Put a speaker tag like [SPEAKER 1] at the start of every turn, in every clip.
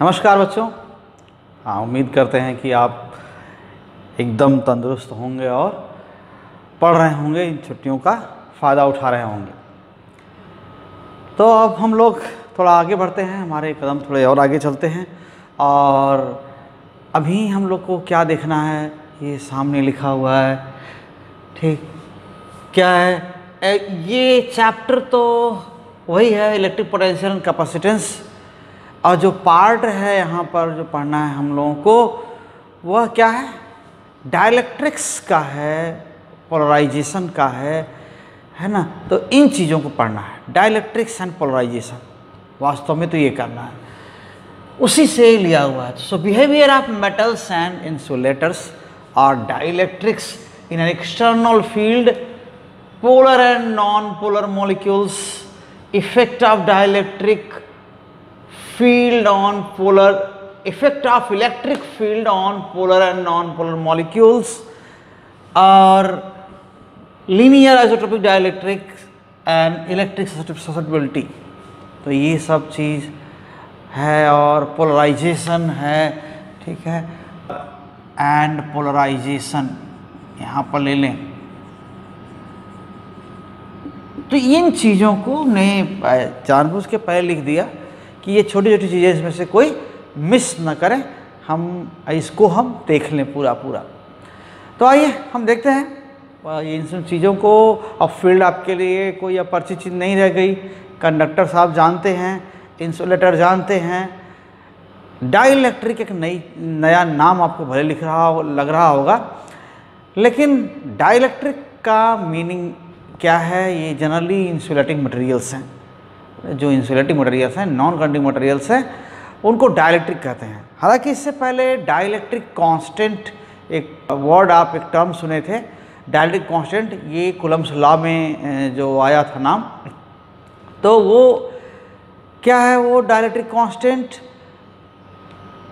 [SPEAKER 1] नमस्कार बच्चों। हाँ, उम्मीद करते हैं कि आप एकदम तंदुरुस्त होंगे और पढ़ रहे होंगे, इन छुट्टियों का फ़ायदा उठा रहे होंगे। तो अब हम लोग थोड़ा आगे बढ़ते हैं, हमारे कदम थोड़े और आगे चलते हैं। और अभी हम लोग को क्या देखना है, ये सामने लिखा हुआ है, ठीक क्या है ये चैप्टर तो वही है, इलेक्ट्रिक पोटेंशियल एंड कैपेसिटेंस। और जो पार्ट है यहाँ पर जो पढ़ना है हम लोगों को, वह क्या है, डाइलेक्ट्रिक्स का है, पोलराइजेशन का है ना। तो इन चीज़ों को पढ़ना है, डाइलेक्ट्रिक्स एंड पोलराइजेशन। वास्तव में तो ये करना है, उसी से लिया हुआ है। So behaviour of metals and insulators और dielectrics in an external field, polar and non-polar molecules, effect of dielectric field on polar, effect of electric field on polar and non-polar molecules, और linear isotropic dielectric and electric susceptibility। तो ये सब चीज़ है, और polarisation है, ठीक है, and polarisation यहाँ पर ले लें। तो इन चीज़ों को ने जानबूझ के पहले लिख दिया कि ये छोटी छोटी चीज़ें इसमें से कोई मिस न करें, हम इसको हम देख लें पूरा। तो आइए हम देखते हैं इन सब चीज़ों को। अब फील्ड आपके लिए कोई अपरिचित चीज़ नहीं रह गई। कंडक्टर साहब जानते हैं, इंसुलेटर जानते हैं, डाइलेक्ट्रिक एक नया नाम आपको भले लग रहा होगा, लेकिन डाइलेक्ट्रिक का मीनिंग क्या है। ये जनरली इंसुलेटिंग मटेरियल्स हैं, जो इंसुलेटिंग मटेरियल्स हैं, नॉन कंडक्टिंग मटेरियल्स हैं, उनको डाइलेक्ट्रिक कहते हैं। हालांकि इससे पहले डाइलेक्ट्रिक कांस्टेंट एक वर्ड, आप एक टर्म सुने थे, डाइलेक्ट्रिक कांस्टेंट, ये कूलम्ब्स लॉ में जो आया था नाम। तो वो क्या है, वो डाइलेक्ट्रिक कांस्टेंट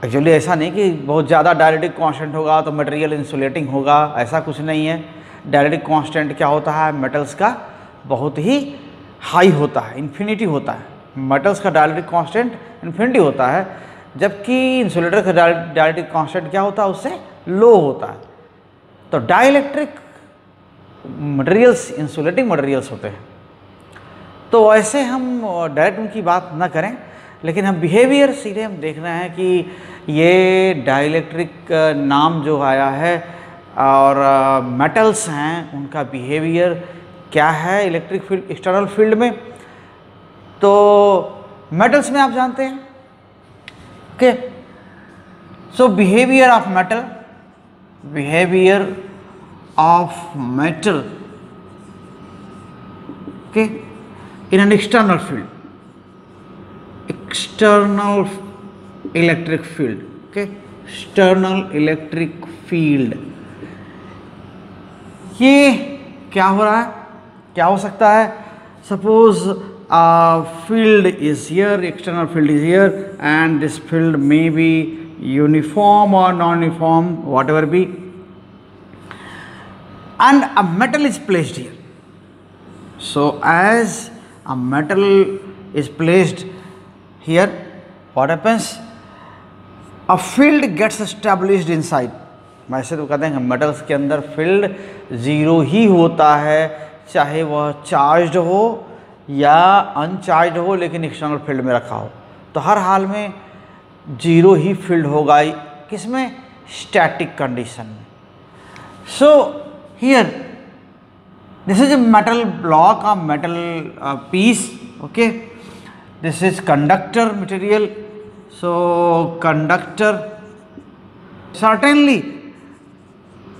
[SPEAKER 1] एक्चुअली ऐसा नहीं कि बहुत ज़्यादा डाइलेक्ट्रिक कांस्टेंट होगा तो मटेरियल इंसुलेटिंग होगा, ऐसा कुछ नहीं है। डाइलेक्ट्रिक कांस्टेंट क्या होता है, मेटल्स का बहुत ही हाई होता है, इन्फिनिटी होता है। मेटल्स का डाइलेक्ट्रिक कांस्टेंट इन्फिनिटी होता है, जबकि इंसुलेटर का डाइलेक्ट्रिक कांस्टेंट क्या होता है, उससे लो होता है। तो डाइलेक्ट्रिक मटेरियल्स इंसुलेटिंग मटेरियल्स होते हैं। तो ऐसे हम डायरेक्ट उनकी बात ना करें, लेकिन हम बिहेवियर सीधे हम देख रहे हैं कि ये डाइलेक्ट्रिक नाम जो आया है और मेटल्स हैं, उनका बिहेवियर क्या है इलेक्ट्रिक फील्ड, एक्सटर्नल फील्ड में। तो मेटल्स में आप जानते हैं, okay. So behaviour of metal, okay, in an external field, external electric field, okay, external electric field. ये क्या हो रहा है, क्या हो सकता है, suppose field is here, external field is here, and this field may be uniform or non-uniform, whatever be, and a metal is placed here. So as a metal is placed here, what happens, a field gets established inside. वैसे तो कहते हैं कि metals के अंदर field zero ही होता है, चाहे वह चार्ज्ड हो या अनचार्ज्ड हो, लेकिन एक्सटर्नल फील्ड में रखा हो तो हर हाल में जीरो ही फील्ड होगा। किसमें, स्टैटिक कंडीशन में। So here this is a metal block, a metal piece, okay, this is conductor material. So conductor certainly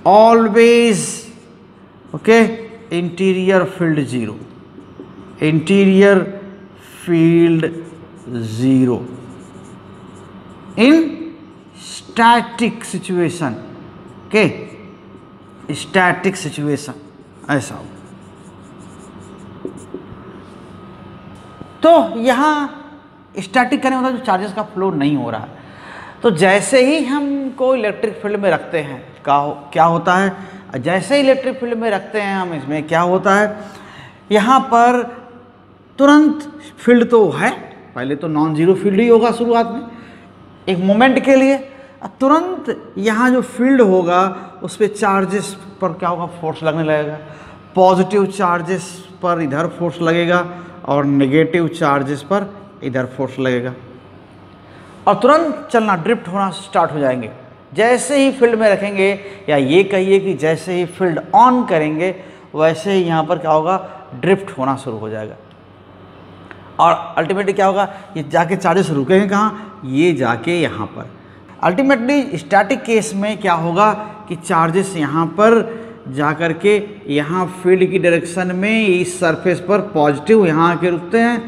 [SPEAKER 1] always, okay, interior field zero, interior field zero in static situation, okay, static situation ऐसा हो। तो यहाँ static करने मतलब जो charges का flow नहीं हो रहा है। तो जैसे ही हमको इलेक्ट्रिक फील्ड में रखते हैं, क्या होता है, जैसे ही इलेक्ट्रिक फील्ड में रखते हैं हम, इसमें क्या होता है, यहाँ पर तुरंत फील्ड तो है, पहले तो नॉन जीरो फील्ड ही होगा शुरुआत में, एक मोमेंट के लिए, तुरंत यहाँ जो फील्ड होगा उस पर चार्जेस पर क्या होगा, फोर्स लगने लगेगा। पॉजिटिव चार्जेस पर इधर फोर्स लगेगा और नेगेटिव चार्जेस पर इधर फोर्स लगेगा और तुरंत चलना, ड्रिफ्ट होना स्टार्ट हो जाएंगे। जैसे ही फील्ड में रखेंगे, या ये कहिए कि जैसे ही फील्ड ऑन करेंगे वैसे ही यहाँ पर क्या होगा, ड्रिफ्ट होना शुरू हो जाएगा। और अल्टीमेटली क्या होगा, ये जाके चार्जेस रुकेंगे कहाँ, ये जाके यहाँ पर। अल्टीमेटली स्टैटिक केस में क्या होगा कि चार्जेस यहाँ पर जाकर के यहाँ फील्ड की डायरेक्शन में इस सरफेस पर पॉजिटिव यहाँ आके रुकते हैं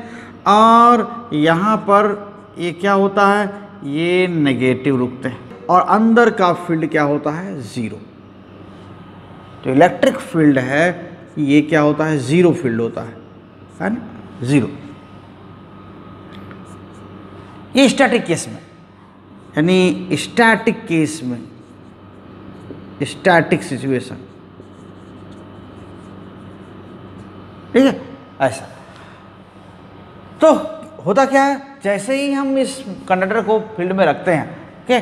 [SPEAKER 1] और यहाँ पर ये क्या होता है, ये नेगेटिव रुकते हैं और अंदर का फील्ड क्या होता है, ज़ीरो। तो इलेक्ट्रिक फील्ड है ये क्या होता है, ज़ीरो फील्ड होता है ना, ज़ीरो। ये स्टैटिक केस में, यानी स्टैटिक केस में, स्टैटिक सिचुएशन, ठीक है। ऐसा तो होता क्या है, जैसे ही हम इस कंडक्टर को फील्ड में रखते हैं, okay,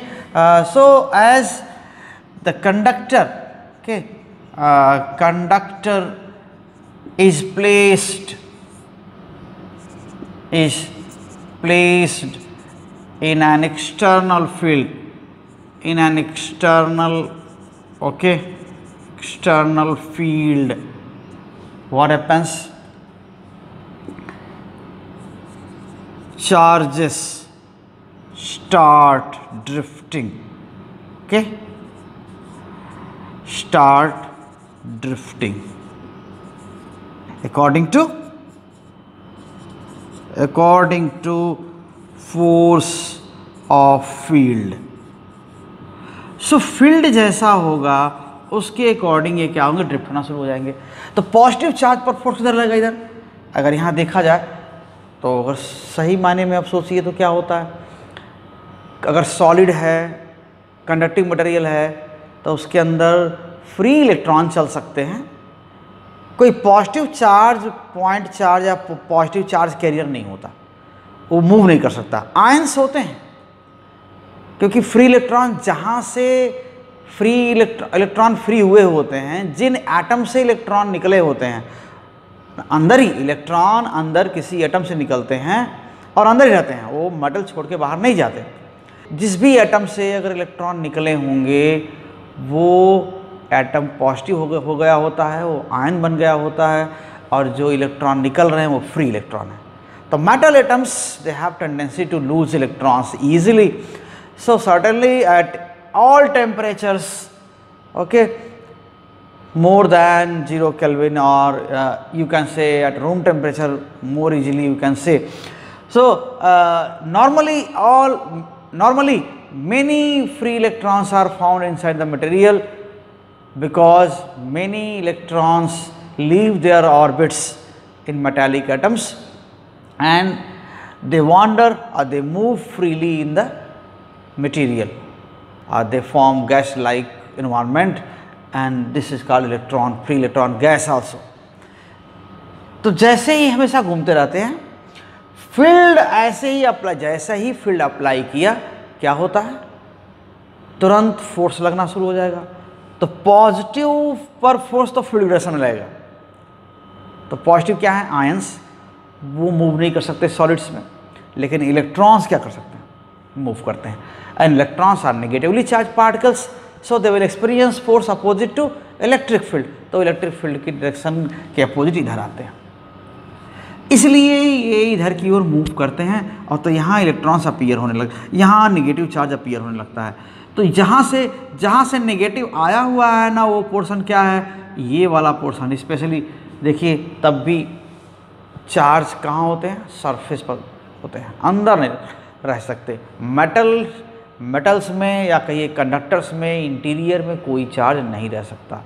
[SPEAKER 1] so as the conductor, okay, conductor is placed in an external field, in an external, okay, external field, what happens, charges start drifting, okay, start drifting according to force of field. So field जैसा होगा उसके according ये क्या होंगे, drift होना शुरू हो जाएंगे। तो पॉजिटिव चार्ज पर फोर्स किधर लगेगा, इधर। अगर यहाँ देखा जाए तो अगर सही मायने में आप सोचिए तो क्या होता है, अगर सॉलिड है, कंडक्टिंग मटेरियल है, तो उसके अंदर फ्री इलेक्ट्रॉन चल सकते हैं। कोई पॉजिटिव चार्ज, पॉइंट चार्ज या पॉजिटिव चार्ज कैरियर नहीं होता, वो मूव नहीं कर सकता। आयंस होते हैं, क्योंकि फ्री इलेक्ट्रॉन जहाँ से फ्री इलेक्ट्रॉन फ्री हुए होते हैं, जिन एटम से इलेक्ट्रॉन निकले होते हैं, अंदर ही इलेक्ट्रॉन अंदर किसी एटम से निकलते हैं और अंदर ही रहते हैं, वो मेटल छोड़ के बाहर नहीं जाते। जिस भी एटम से अगर इलेक्ट्रॉन निकले होंगे वो एटम पॉजिटिव हो गया होता है, वो आयन बन गया होता है, और जो इलेक्ट्रॉन निकल रहे हैं वो फ्री इलेक्ट्रॉन है। The metal atoms, they have tendency to lose electrons easily. So certainly at all temperatures, okay, more than 0 Kelvin, or you can say at room temperature more easily you can say. So normally many free electrons are found inside the material, because many electrons leave their orbits in metallic atoms and they wander or they move freely in the material, or they form gas like environment, and this is called electron, free electron gas also. तो जैसे ही हमेशा घूमते रहते हैं, field ऐसे ही apply, जैसा ही field apply किया क्या होता है, तुरंत फोर्स लगना शुरू हो जाएगा। तो पॉजिटिव पर फोर्स तो फील्ड डायरेक्शन में लगेगा। तो पॉजिटिव क्या है, आयंस, वो मूव नहीं कर सकते सॉलिड्स में, लेकिन इलेक्ट्रॉन्स क्या कर सकते हैं, मूव करते हैं। And electrons are negatively charge particles, so they will experience force opposite to electric field. तो इलेक्ट्रिक फील्ड की डायरेक्शन के अपोजिट इधर आते हैं, इसलिए ये इधर की ओर मूव करते हैं। और तो यहाँ इलेक्ट्रॉन्स अपीयर होने लग, यहाँ नेगेटिव चार्ज अपीयर होने लगता है। तो जहाँ से नेगेटिव आया हुआ है ना, वो पोर्शन क्या है, ये वाला पोर्शन। स्पेशली देखिए, तब भी चार्ज कहाँ होते हैं, सरफेस पर होते हैं, अंदर नहीं रह सकते। मेटल्स में या कहिए कंडक्टर्स में, इंटीरियर में कोई चार्ज नहीं रह सकता।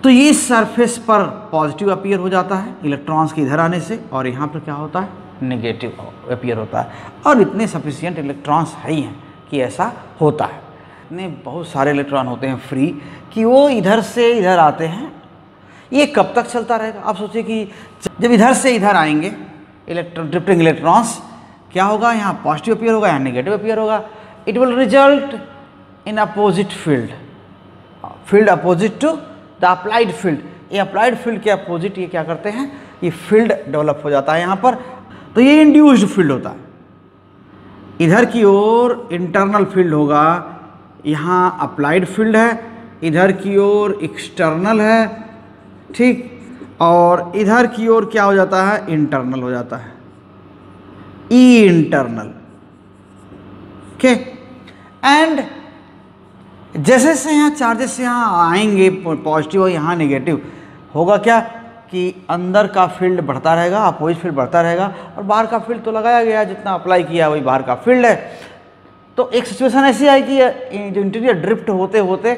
[SPEAKER 1] तो ये सरफेस पर पॉजिटिव अपीयर हो जाता है इलेक्ट्रॉन्स के इधर आने से, और यहाँ पर क्या होता है, नेगेटिव अपीयर होता है। और इतने सफिशिएंट इलेक्ट्रॉन्स है ही हैं कि ऐसा होता है। इतने बहुत सारे इलेक्ट्रॉन होते हैं फ्री कि वो इधर से इधर आते हैं। ये कब तक चलता रहेगा, आप सोचिए कि जब इधर से इधर आएंगे ड्रिफ्टिंग इलेक्ट्रॉन्स, क्या होगा, यहाँ पॉजिटिव अपीयर होगा, यहाँ नेगेटिव अपीयर होगा। It will result in opposite field, field opposite to the applied field. ये अप्लाइड फील्ड के अपोजिट ये क्या करते हैं, ये फील्ड डेवलप हो जाता है यहाँ पर। तो ये इंड्यूस्ड फील्ड होता है। इधर की ओर इंटरनल फील्ड होगा, यहाँ अप्लाइड फील्ड है, इधर की ओर एक्सटर्नल है, ठीक, और इधर की ओर क्या हो जाता है, इंटरनल हो जाता है, ई इंटरनल। ओके, एंड जैसे जैसे यहाँ चार्जेस यहाँ आएंगे पॉजिटिव और यहाँ नेगेटिव, होगा क्या कि अंदर का फील्ड बढ़ता रहेगा, अपोजिट फील्ड बढ़ता रहेगा, और बाहर का फील्ड तो लगाया गया, जितना अप्लाई किया वही बाहर का फील्ड है। तो एक सिचुएशन ऐसी आएगी, जो इंटीरियर ड्रिफ्ट होते होते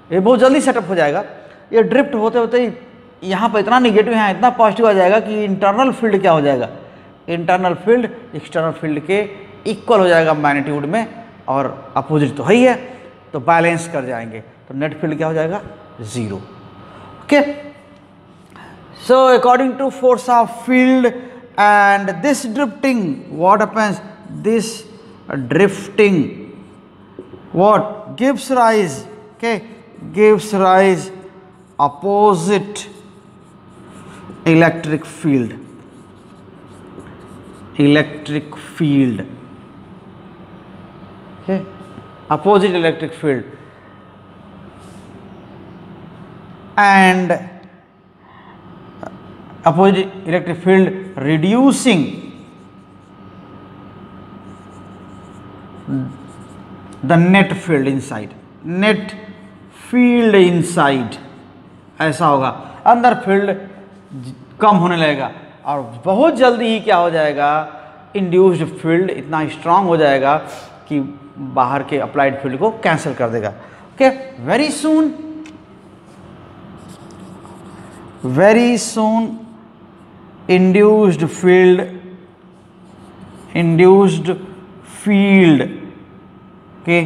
[SPEAKER 1] ये बहुत जल्दी सेटअप हो जाएगा। ये ड्रिफ्ट होते होते यहाँ पर इतना निगेटिव, यहाँ इतना पॉजिटिव आ जाएगा कि इंटरनल फील्ड क्या हो जाएगा, इंटरनल फील्ड एक्सटर्नल फील्ड के इक्वल हो जाएगा मैग्नीट्यूड में, और अपोजिट तो है ही है, तो बैलेंस कर जाएंगे, तो नेट फील्ड क्या हो जाएगा, 0। Okay, so according to force of field and this drifting, what happens, this drifting what gives rise, okay, gives rise opposite electric field, okay, opposite electric field, and opposite electric field reducing the net field inside, net field inside, ऐसा होगा, अंदर field कम होने लगेगा, और बहुत जल्दी ही क्या हो जाएगा, इंड्यूस्ड फील्ड इतना स्ट्रांग हो जाएगा कि बाहर के अप्लाइड फील्ड को कैंसिल कर देगा। Okay, very soon induced field okay,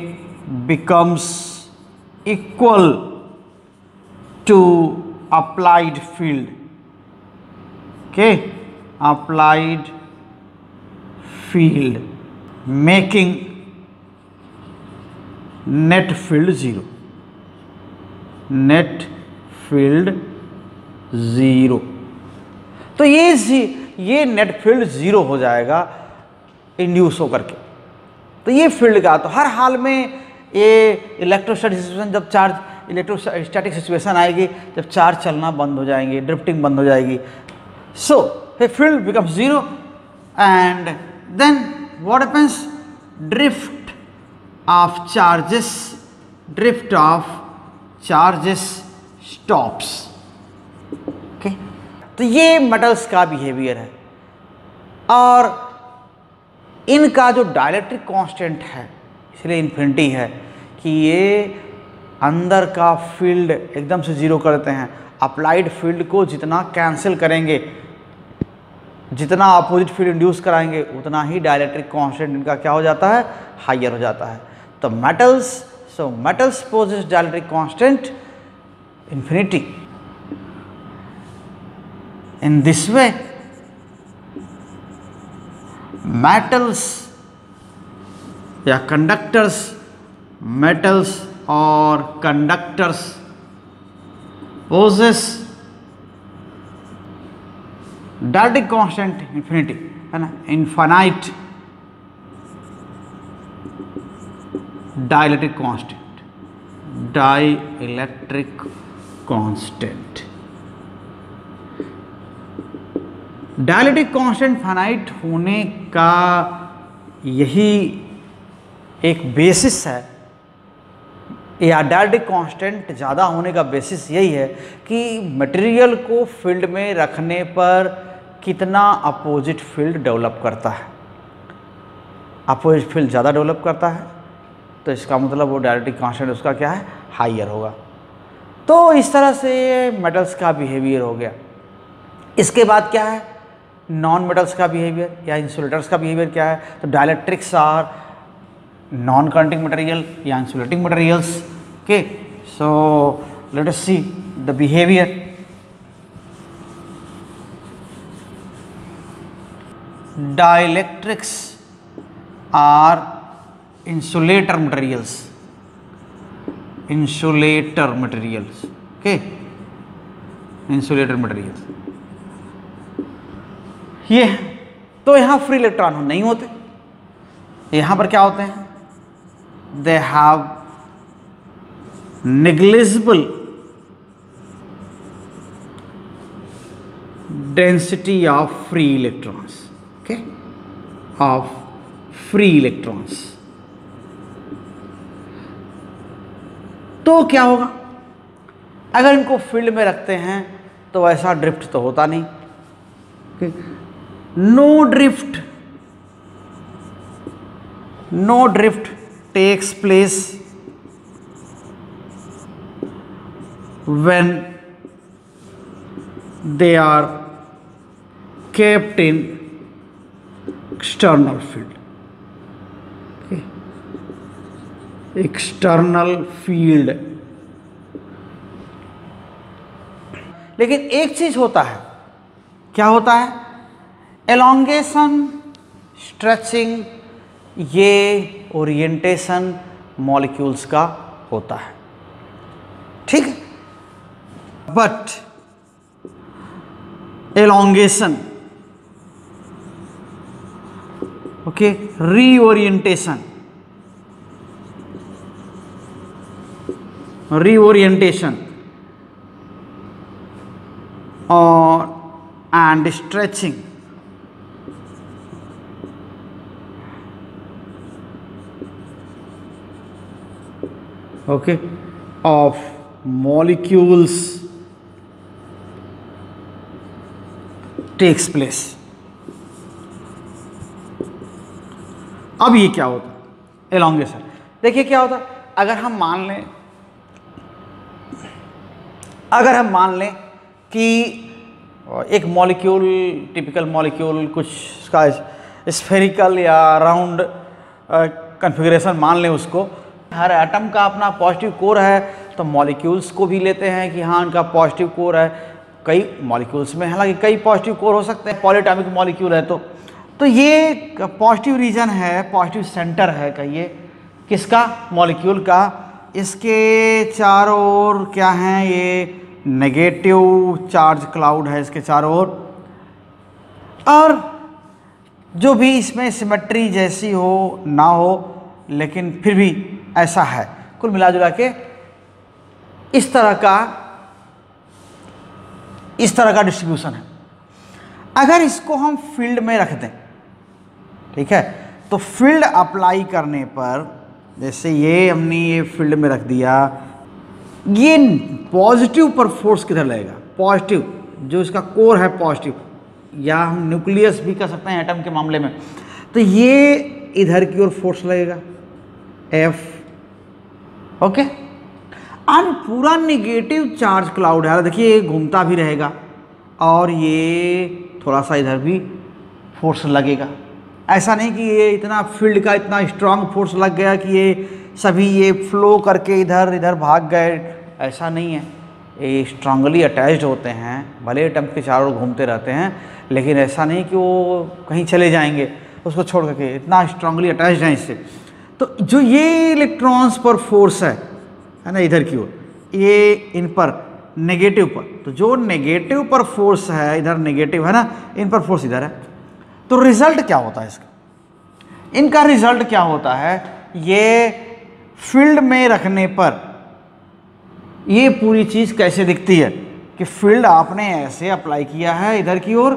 [SPEAKER 1] becomes equal to applied field, okay, applied field, making net field 0, net field 0। तो ये नेट फील्ड 0 हो जाएगा इंड्यूस होकर के। तो ये फील्ड का, तो हर हाल में ये इलेक्ट्रोस्टैटिक सिचुएशन, जब चार्ज इलेक्ट्रोस्टैटिक सिचुएशन आएगी, जब चार्ज चलना बंद हो जाएंगे, ड्रिफ्टिंग बंद हो जाएगी, so a field becomes 0 and then what happens, drift of charges stops. Okay, तो ये मेटल्स का बिहेवियर है, और इनका जो डाइलेक्ट्रिक कांस्टेंट है, इसलिए इन्फिनिटी है, कि ये अंदर का फील्ड एकदम से 0 कर देते हैं, अप्लाइड फील्ड को जितना कैंसिल करेंगे, जितना अपोजिट फील्ड इंड्यूस कराएंगे, उतना ही डाइलेक्ट्रिक कांस्टेंट इनका क्या हो जाता है, हायर हो जाता है। तो metals possess dielectric constant infinity. In this way metals या conductors, metals or conductors possess dielectric constant infinity, है ना, infinite dielectric constant. Dielectric constant finite होने का यही एक बेसिस है, या डाइलेक्ट्रिक कांस्टेंट ज़्यादा होने का बेसिस यही है कि मटेरियल को फील्ड में रखने पर कितना अपोजिट फील्ड डेवलप करता है। अपोजिट फील्ड ज़्यादा डेवलप करता है, तो इसका मतलब वो डाइलेक्ट्रिक कांस्टेंट उसका क्या है, हाइयर होगा। तो इस तरह से मेटल्स का बिहेवियर हो गया। इसके बाद क्या है, नॉन मेटल्स का बिहेवियर या इंसुलेटर्स का बिहेवियर क्या है। तो dielectrics are non conducting material या insulating materials. Okay, so let us see the behaviour. Dielectrics are insulator materials, insulator materials, okay, insulator materials ये। तो यहां फ्री इलेक्ट्रॉन नहीं होते, यहां पर क्या होते हैं, they have negligible density of free electrons, okay, of free electrons। तो क्या होगा, अगर इनको फील्ड में रखते हैं तो ऐसा ड्रिफ्ट तो होता नहीं, okay? No drift takes place when they are kept in external field, okay? external field। लेकिन एक चीज होता है, क्या होता है, एलोंगेशन, स्ट्रेचिंग, ये ओरिएंटेशन मॉलिक्यूल्स का होता है, ठीक है। But elongation, okay, reorientation or and stretching okay of molecules takes place। अब ये क्या होता है, एलोंगेशन। देखिए क्या होता है, अगर हम मान लें कि एक मॉलिक्यूल, टिपिकल मॉलिक्यूल, कुछ उसका स्फेरिकल या राउंड कॉन्फ़िगरेशन मान लें उसको, हर एटम का अपना पॉजिटिव कोर है, तो मॉलिक्यूल्स को भी लेते हैं कि हाँ उनका पॉजिटिव कोर है। कई मॉलिक्यूल्स में हालांकि कई पॉजिटिव कोर हो सकते हैं, पॉलीएटॉमिक मॉलिक्यूल है तो ये पॉजिटिव रीजन है, पॉजिटिव सेंटर है कहिए किसका, मॉलिक्यूल का। इसके चारों ओर क्या हैं, ये नेगेटिव चार्ज क्लाउड है इसके चारों ओर, और जो भी इसमें सिमेट्री जैसी हो ना हो, लेकिन फिर भी ऐसा है। कुल मिला जुला के इस तरह का डिस्ट्रीब्यूशन है। अगर इसको हम फील्ड में रख दें, ठीक है, तो फील्ड अप्लाई करने पर, जैसे ये हमने ये फील्ड में रख दिया, ये पॉजिटिव पर फोर्स किधर लगेगा, पॉजिटिव, जो इसका कोर है पॉजिटिव, या हम न्यूक्लियस भी कर सकते हैं एटम के मामले में, तो ये इधर की ओर फोर्स लगेगा F, ओके। और पूरा निगेटिव चार्ज क्लाउड है, देखिए ये घूमता भी रहेगा और ये थोड़ा सा इधर भी फोर्स लगेगा। ऐसा नहीं कि ये इतना फील्ड का इतना स्ट्रांग फोर्स लग गया कि ये सभी ये फ्लो करके इधर इधर भाग गए, ऐसा नहीं है। ये स्ट्रांगली अटैच्ड होते हैं, भले एटम के चारों ओर घूमते रहते हैं, लेकिन ऐसा नहीं कि वो कहीं चले जाएंगे उसको छोड़ करके, इतना स्ट्रांगली अटैच्ड हैं इससे। तो जो ये इलेक्ट्रॉन्स पर फोर्स है ना इधर की ओर, ये इन पर नेगेटिव पर, तो जो नेगेटिव पर फोर्स है, इधर नेगेटिव है ना, इन पर फोर्स इधर है, तो रिजल्ट क्या होता है इसका, इनका रिजल्ट क्या होता है, ये फील्ड में रखने पर ये पूरी चीज़ कैसे दिखती है कि फील्ड आपने ऐसे अप्लाई किया है इधर की ओर,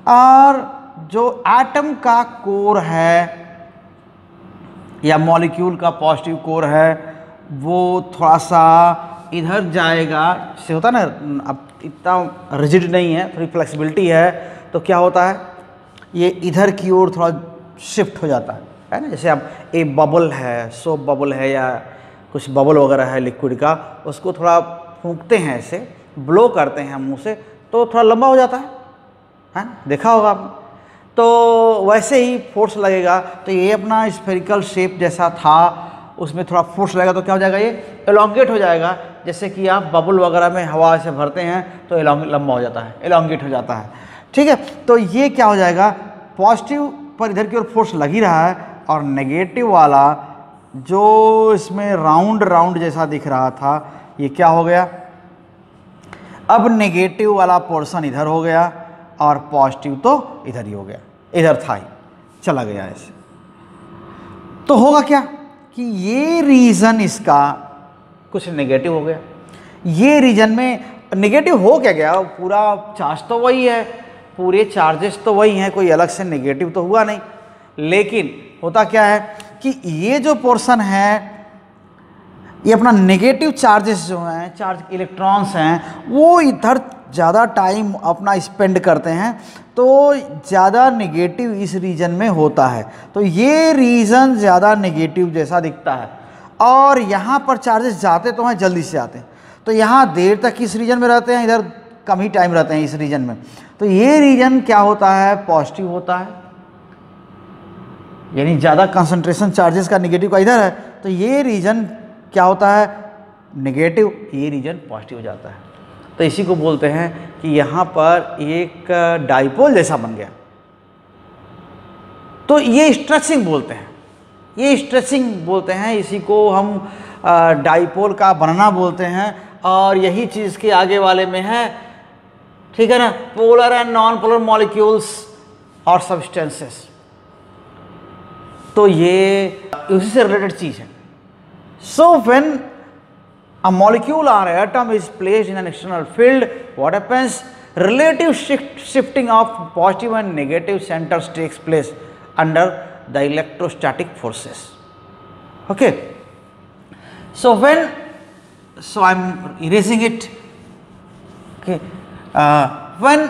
[SPEAKER 1] और जो एटम का कोर है या मॉलिक्यूल का पॉजिटिव कोर है वो थोड़ा सा इधर जाएगा, से होता ना, अब इतना रिजिड नहीं है, थोड़ी फ्लेक्सिबिलिटी है, तो क्या होता है ये इधर की ओर थोड़ा शिफ्ट हो जाता है ना। जैसे अब एक बबल है, सोप बबल है या कुछ बबल वगैरह है लिक्विड का, उसको थोड़ा फूंकते हैं, ऐसे ब्लो करते हैं मुंह से, तो थोड़ा लंबा हो जाता है ना, देखा होगा आपने। तो वैसे ही फोर्स लगेगा, तो ये अपना स्फेरिकल शेप जैसा था उसमें थोड़ा फोर्स लगेगा तो क्या हो जाएगा, ये एलोंगेट हो जाएगा। जैसे कि आप बबल वगैरह में हवा से भरते हैं तो लंबा हो जाता है, एलोंगेट हो जाता है, ठीक है। तो ये क्या हो जाएगा, पॉजिटिव पर इधर की ओर फोर्स लग ही रहा है और नेगेटिव वाला जो इसमें राउंड राउंड जैसा दिख रहा था, ये क्या हो गया, अब नेगेटिव वाला पोर्शन इधर हो गया और पॉजिटिव तो इधर ही हो गया, इधर था ही, चला गया ऐसे। तो होगा क्या कि ये रीजन इसका कुछ नेगेटिव हो गया। ये रीजन में नेगेटिव हो क्या गया, पूरा चार्ज तो वही है, पूरे चार्जेस तो वही हैं, कोई अलग से नेगेटिव तो हुआ नहीं। लेकिन होता क्या है कि ये जो पोर्शन है, ये अपना नेगेटिव चार्जेस जो हैं, चार्ज इलेक्ट्रॉन्स हैं, वो इधर ज़्यादा टाइम अपना स्पेंड करते हैं, तो ज़्यादा नेगेटिव इस रीजन में होता है। तो ये रीजन ज़्यादा नेगेटिव जैसा दिखता है। और यहाँ पर चार्जेस जाते तो हैं, जल्दी से आते हैं, तो यहाँ देर तक इस रीजन में रहते हैं, इधर कम ही टाइम रहते हैं इस रीजन में। तो ये रीजन क्या होता है, पॉजिटिव होता है, यानी ज़्यादा कंसंट्रेशन चार्जेस का नेगेटिव का इधर है, तो ये रीजन क्या होता है, नेगेटिव, ये रीजन पॉजिटिव हो जाता है। तो इसी को बोलते हैं कि यहाँ पर एक डाइपोल जैसा बन गया। तो ये स्ट्रेचिंग बोलते हैं, ये स्ट्रेचिंग बोलते हैं, इसी को हम डाइपोल का बनना बोलते हैं। और यही चीज़ के आगे वाले में है, ठीक है ना, polar and non polar molecules और सब्सटेंसेस। तो ये उसी से रिलेटेड चीज़ है। So when a molecule or atom is placed in an external field, what happens, relative shifting of positive and negative centers takes place under the electrostatic forces. Okay, so I'm erasing it. Okay, when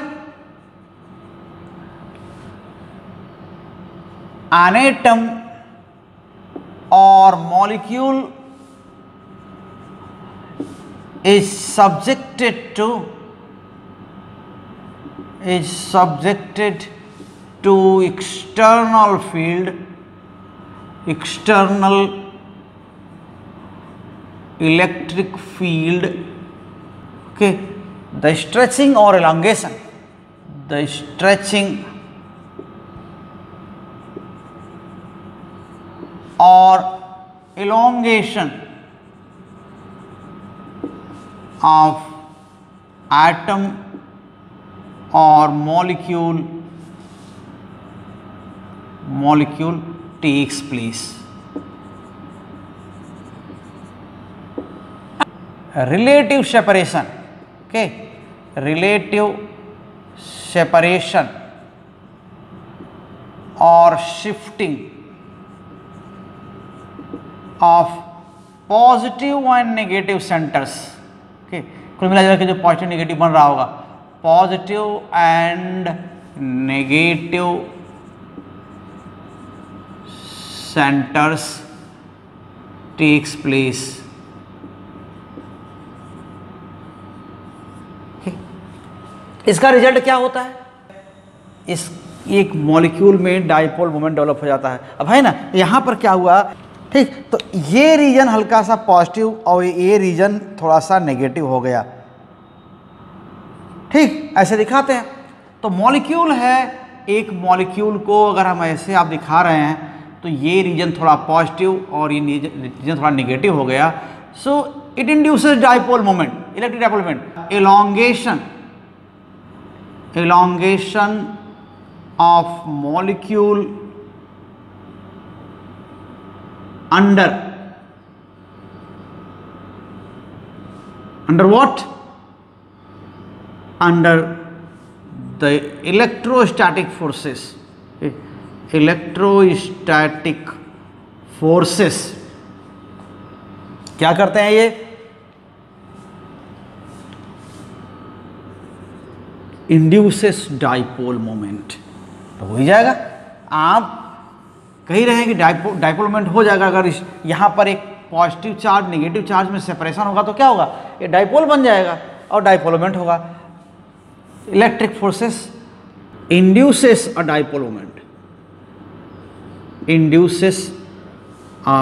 [SPEAKER 1] an atom or molecule is subjected to external field, external electric field, okay, the stretching or elongation, the stretching or elongation of atom or molecule takes place. Relative separation, okay, relative separation or shifting of positive and negative centers. Okay, कुल मिला के जो positive negative बन रहा होगा, positive and negative centres takes place. इसका result क्या होता है, इस एक मॉलिक्यूल में डाइपोल मोमेंट डेवलप हो जाता है। अब है ना, यहाँ पर क्या हुआ, ठीक, तो ये रीजन हल्का सा पॉजिटिव और ये रीजन थोड़ा सा नेगेटिव हो गया, ठीक, ऐसे दिखाते हैं। तो मॉलिक्यूल है, एक मॉलिक्यूल को अगर हम ऐसे आप दिखा रहे हैं, तो ये रीजन थोड़ा पॉजिटिव और ये रीजन थोड़ा नेगेटिव हो गया। So it induces dipole moment, electric dipole moment, elongation of molecule under what? Under the electrostatic forces. Electrostatic forces क्या करते हैं, ये इंड्यूसेस डाइपोल मोमेंट। तो हो ही जाएगा, आप कह रहे हैं कि डाइपोल मोमेंट हो जाएगा। अगर यहाँ पर एक पॉजिटिव चार्ज नेगेटिव चार्ज में सेपरेशन होगा तो क्या होगा, ये डाइपोल बन जाएगा और डाइपोल मोमेंट होगा। Electric forces induces a dipole moment, induces a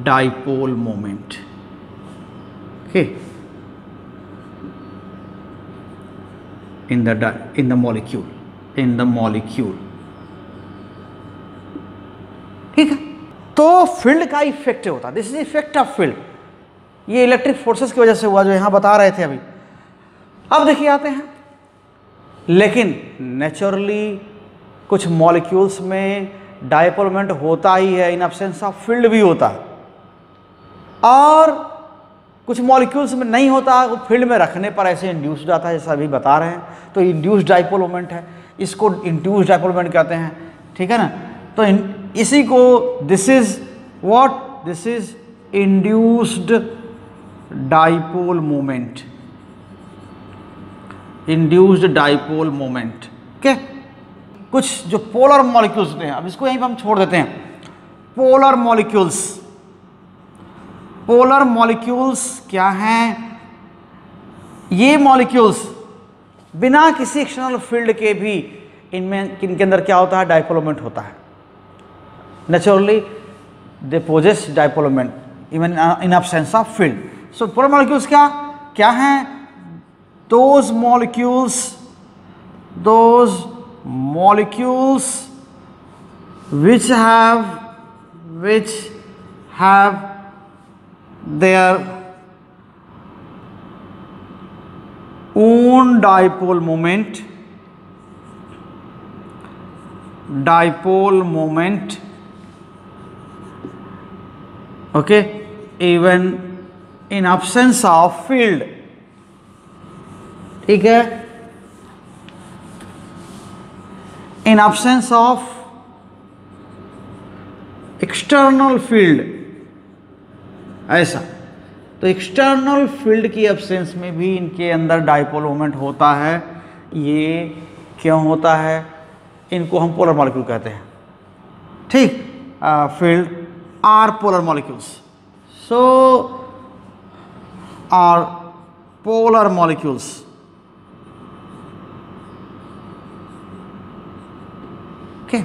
[SPEAKER 1] dipole moment, okay, in the molecule, तो फील्ड का इफेक्ट होता है, this is effect of field. ये इलेक्ट्रिक फोर्सेस की वजह से हुआ जो यहां बता रहे थे अभी। अब देखिए आते हैं, लेकिन नेचुरली कुछ मॉलिक्यूल्स में डायपोल मोमेंट होता ही है, इन एब्सेंस ऑफ फील्ड भी होता है, और कुछ मॉलिक्यूल्स में नहीं होता, वो फील्ड में रखने पर ऐसे इंड्यूस्ड आता है, जैसा अभी बता रहे हैं। तो इंड्यूस्ड डायपोल मोमेंट है, इसको इंड्यूस्ड डायपोल मोमेंट कहते हैं, ठीक है ना। तो इसी को this is what, this is induced dipole moment, induced dipole moment. Okay, कुछ जो पोलर मॉलिक्यूल्स होते हैं, अब इसको यहीं पर हम छोड़ देते हैं। पोलर मॉलिक्यूल्स, पोलर मॉलिक्यूल्स क्या हैं? ये मॉलिक्यूल्स बिना किसी एक्सटर्नल फील्ड के भी इनमें, इनके अंदर क्या होता है, डायपोल मोमेंट होता है। Naturally they possess dipole moment even in absence of field. So polar molecules क्या क्या हैं? Those molecules which have their own dipole moment, okay, even in absence of field, ठीक है, in absence of external field, ऐसा। तो external field की absence में भी इनके अंदर डायपोल मोमेंट होता है। ये क्यों होता है? इनको हम पोलर मॉलिक्यूल कहते हैं, ठीक। Field are polar molecules, so are polar molecules. Okay,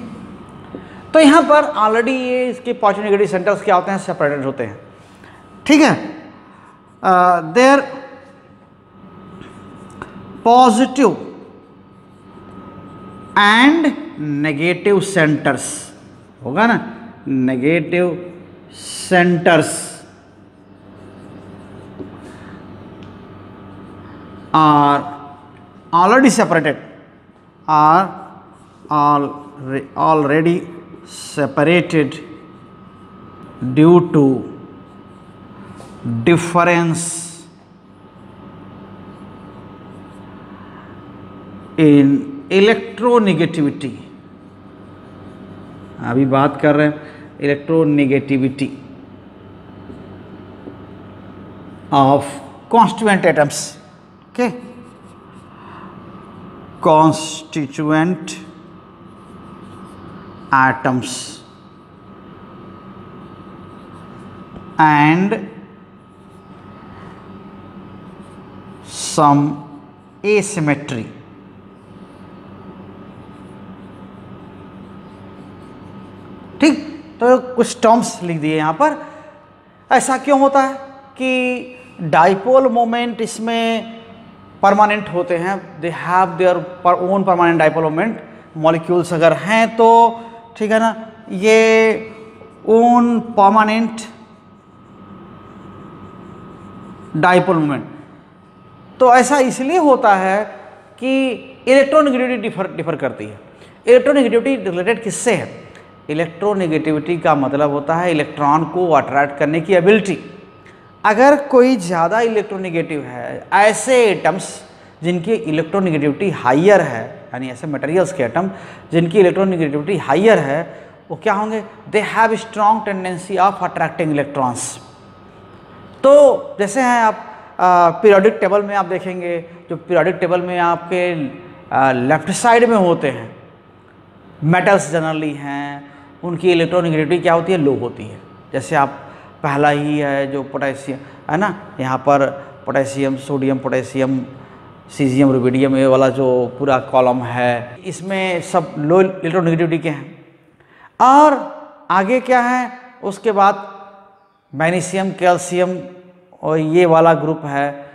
[SPEAKER 1] तो यहां पर ऑलरेडी ये इसके पॉजिटिव नेगेटिव सेंटर्स क्या होते हैं, सेपरेटेड होते हैं, ठीक है। There positive and negative centres होगा ना, negative centres are already separated, already separated due to difference in electronegativity। अभी बात कर रहे हैं electronegativity of constituent atoms, okay, constituent atoms and some asymmetry, ठीक। तो कुछ टर्म्स लिख दिए यहां पर। ऐसा क्यों होता है कि डायपोल मोमेंट इसमें परमानेंट होते हैं, they have their own permanent dipole moment, molecules अगर हैं तो, ठीक है ना, ये ओन परमानेंट डायपोल मोमेंट। तो ऐसा इसलिए होता है कि इलेक्ट्रोनेगेटिविटी डिफर करती है। इलेक्ट्रोनेगेटिविटी रिलेटेड किससे है? इलेक्ट्रोनेगेटिविटी का मतलब होता है इलेक्ट्रॉन को अट्रैक्ट करने की एबिलिटी। अगर कोई ज़्यादा इलेक्ट्रोनेगेटिव है, ऐसे एटम्स जिनकी इलेक्ट्रोनेगेटिविटी हाइयर है, यानी ऐसे मटेरियल्स के एटम जिनकी इलेक्ट्रोनेगेटिविटी हाइयर है, वो क्या होंगे? They have strong tendency of attracting electrons. तो जैसे हैं आप पीरियोडिक टेबल में आप देखेंगे, जो पीरियोडिक टेबल में आपके लेफ्ट साइड में होते हैं मेटल्स जनरली हैं, उनकी इलेक्ट्रोनेगेटिविटी क्या होती है? लो होती है। जैसे आप पहला ही है जो पोटेशियम है ना, यहाँ पर potassium, sodium, potassium, caesium, rubidium, ये वाला जो पूरा कॉलम है, इसमें सब लो इलेक्ट्रोनेगेटिविटी के हैं। और आगे क्या है? उसके बाद मैग्नीशियम, कैल्शियम और ये वाला ग्रुप है,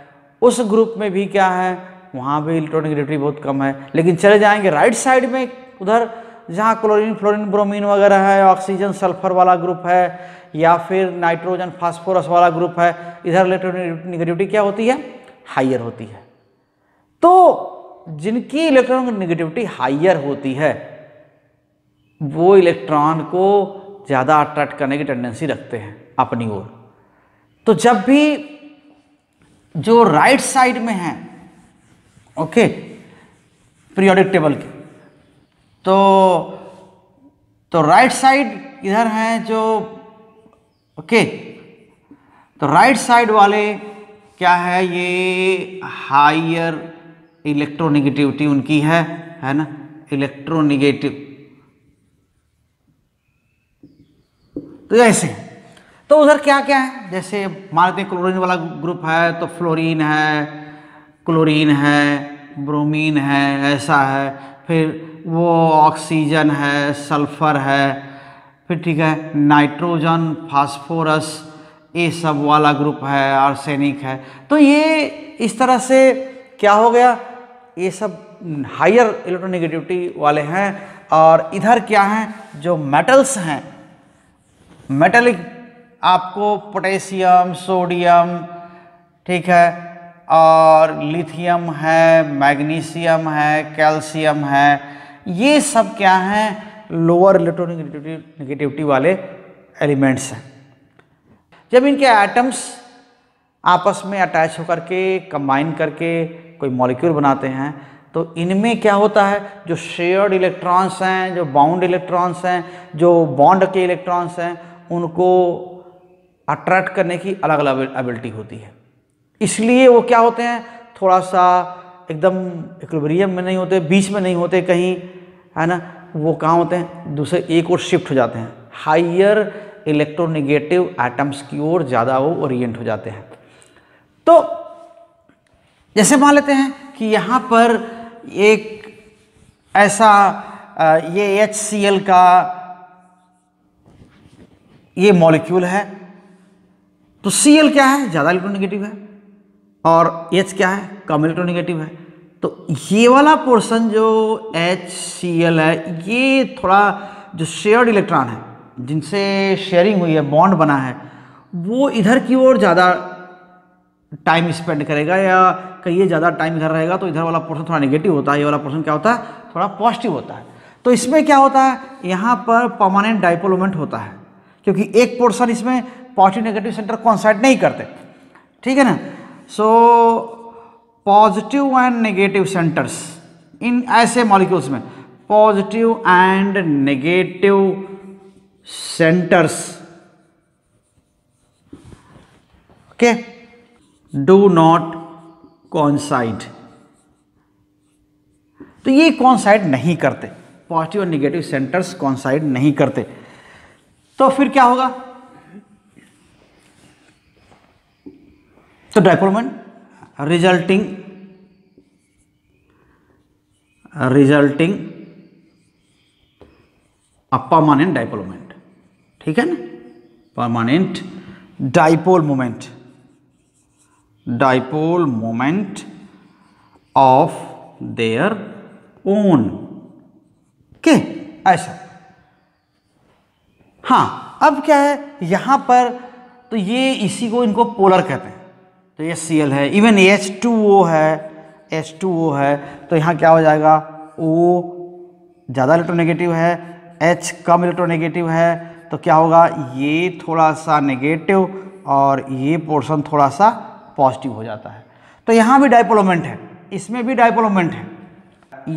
[SPEAKER 1] उस ग्रुप में भी क्या है? वहाँ भी इलेक्ट्रोनेगेटिविटी बहुत कम है। लेकिन चले जाएंगे राइट साइड में, उधर जहाँ क्लोरीन फ्लोरीन ब्रोमीन वगैरह है, ऑक्सीजन सल्फर वाला ग्रुप है, या फिर नाइट्रोजन फास्फोरस वाला ग्रुप है, इधर इलेक्ट्रोनेगेटिविटी क्या होती है, हाइयर होती है। तो जिनकी इलेक्ट्रोनेगेटिविटी हाइयर होती है वो इलेक्ट्रॉन को ज़्यादा अट्रैक्ट करने की टेंडेंसी रखते हैं अपनी ओर। तो जब भी जो राइट साइड में है, ओके, पीरियोडिक टेबल के, तो राइट साइड इधर हैं जो, ओके, तो राइट साइड वाले क्या है, ये हाइयर इलेक्ट्रोनेगेटिविटी उनकी है ना, इलेक्ट्रोनेगेटिव। तो ऐसे, तो उधर क्या क्या है, जैसे मान लेते हैं क्लोरीन वाला ग्रुप है तो फ्लोरीन है, क्लोरीन है, ब्रोमीन है, ऐसा है, फिर वो ऑक्सीजन है, सल्फर है, फिर ठीक है नाइट्रोजन फास्फोरस, ये सब वाला ग्रुप है, आर्सेनिक है। तो ये इस तरह से क्या हो गया, ये सब हायर इलेक्ट्रोनेगेटिविटी वाले हैं। और इधर क्या हैं, जो मेटल्स हैं, मेटेलिक, आपको पोटेशियम, सोडियम, ठीक है, और लिथियम है, मैग्नीशियम है, कैल्शियम है, ये सब क्या हैं, लोअर इलेक्ट्रोनेगेटिविटी वाले एलिमेंट्स हैं। जब इनके एटम्स आपस में अटैच होकर के कंबाइन करके कोई मॉलिक्यूल बनाते हैं तो इनमें क्या होता है, जो शेयर्ड इलेक्ट्रॉन्स हैं, जो बाउंड इलेक्ट्रॉन्स हैं, जो बॉन्ड के इलेक्ट्रॉन्स हैं, उनको अट्रैक्ट करने की अलग अलग एबिलिटी होती है। इसलिए वो क्या होते हैं, थोड़ा सा एकदम इक्विलिब्रियम में नहीं होते, बीच में नहीं होते कहीं, है ना, वो कहाँ होते हैं, दूसरे एक और शिफ्ट हो जाते हैं, हाइयर इलेक्ट्रोनेगेटिव एटम्स की ओर ज़्यादा वो ओरिएंट हो जाते हैं। तो जैसे मान लेते हैं कि यहाँ पर एक ऐसा ये HCl का ये मॉलिक्यूल है, तो Cl क्या है, ज़्यादा इलेक्ट्रोनेगेटिव है, और H क्या है, कम इलेक्ट्रोनेगेटिव है। तो ये वाला पोर्शन जो HCl है, ये थोड़ा जो शेयर्ड इलेक्ट्रॉन है, जिनसे शेयरिंग हुई है, बॉन्ड बना है, वो इधर की ओर ज़्यादा टाइम स्पेंड करेगा, या कहीं ज़्यादा टाइम इधर रहेगा, तो इधर वाला पोर्शन थोड़ा नेगेटिव होता है, ये वाला पोर्शन क्या होता है, थोड़ा पॉजिटिव होता है। तो इसमें क्या होता है, यहाँ पर परमानेंट डाइपोल मोमेंट होता है, क्योंकि एक पोर्शन इसमें पॉजिटिव नेगेटिव सेंटर कोइंसाइड नहीं करते, ठीक है ना। So positive and negative centres इन ऐसे मॉलिक्यूल्स में, positive and negative centres, okay, do not coincide. तो ये कोइंसाइड नहीं करते, पॉजिटिव और नेगेटिव सेंटर्स कोइंसाइड नहीं करते। तो फिर क्या होगा, तो dipole moment resulting a permanent dipole moment, ठीक है ना, permanent dipole moment of their own, के ऐसा। हाँ, अब क्या है यहाँ पर, तो ये इसी को इनको पोलर कहते हैं। तो ये Cl है, इवन H2O है, तो यहाँ क्या हो जाएगा, O ज़्यादा इलेक्ट्रोनेगेटिव है, H कम इलेक्ट्रोनेगेटिव है, तो क्या होगा, ये थोड़ा सा नेगेटिव और ये पोर्शन थोड़ा सा पॉजिटिव हो जाता है। तो यहाँ भी डाइपोल मोमेंट है, इसमें भी डाइपोल मोमेंट है।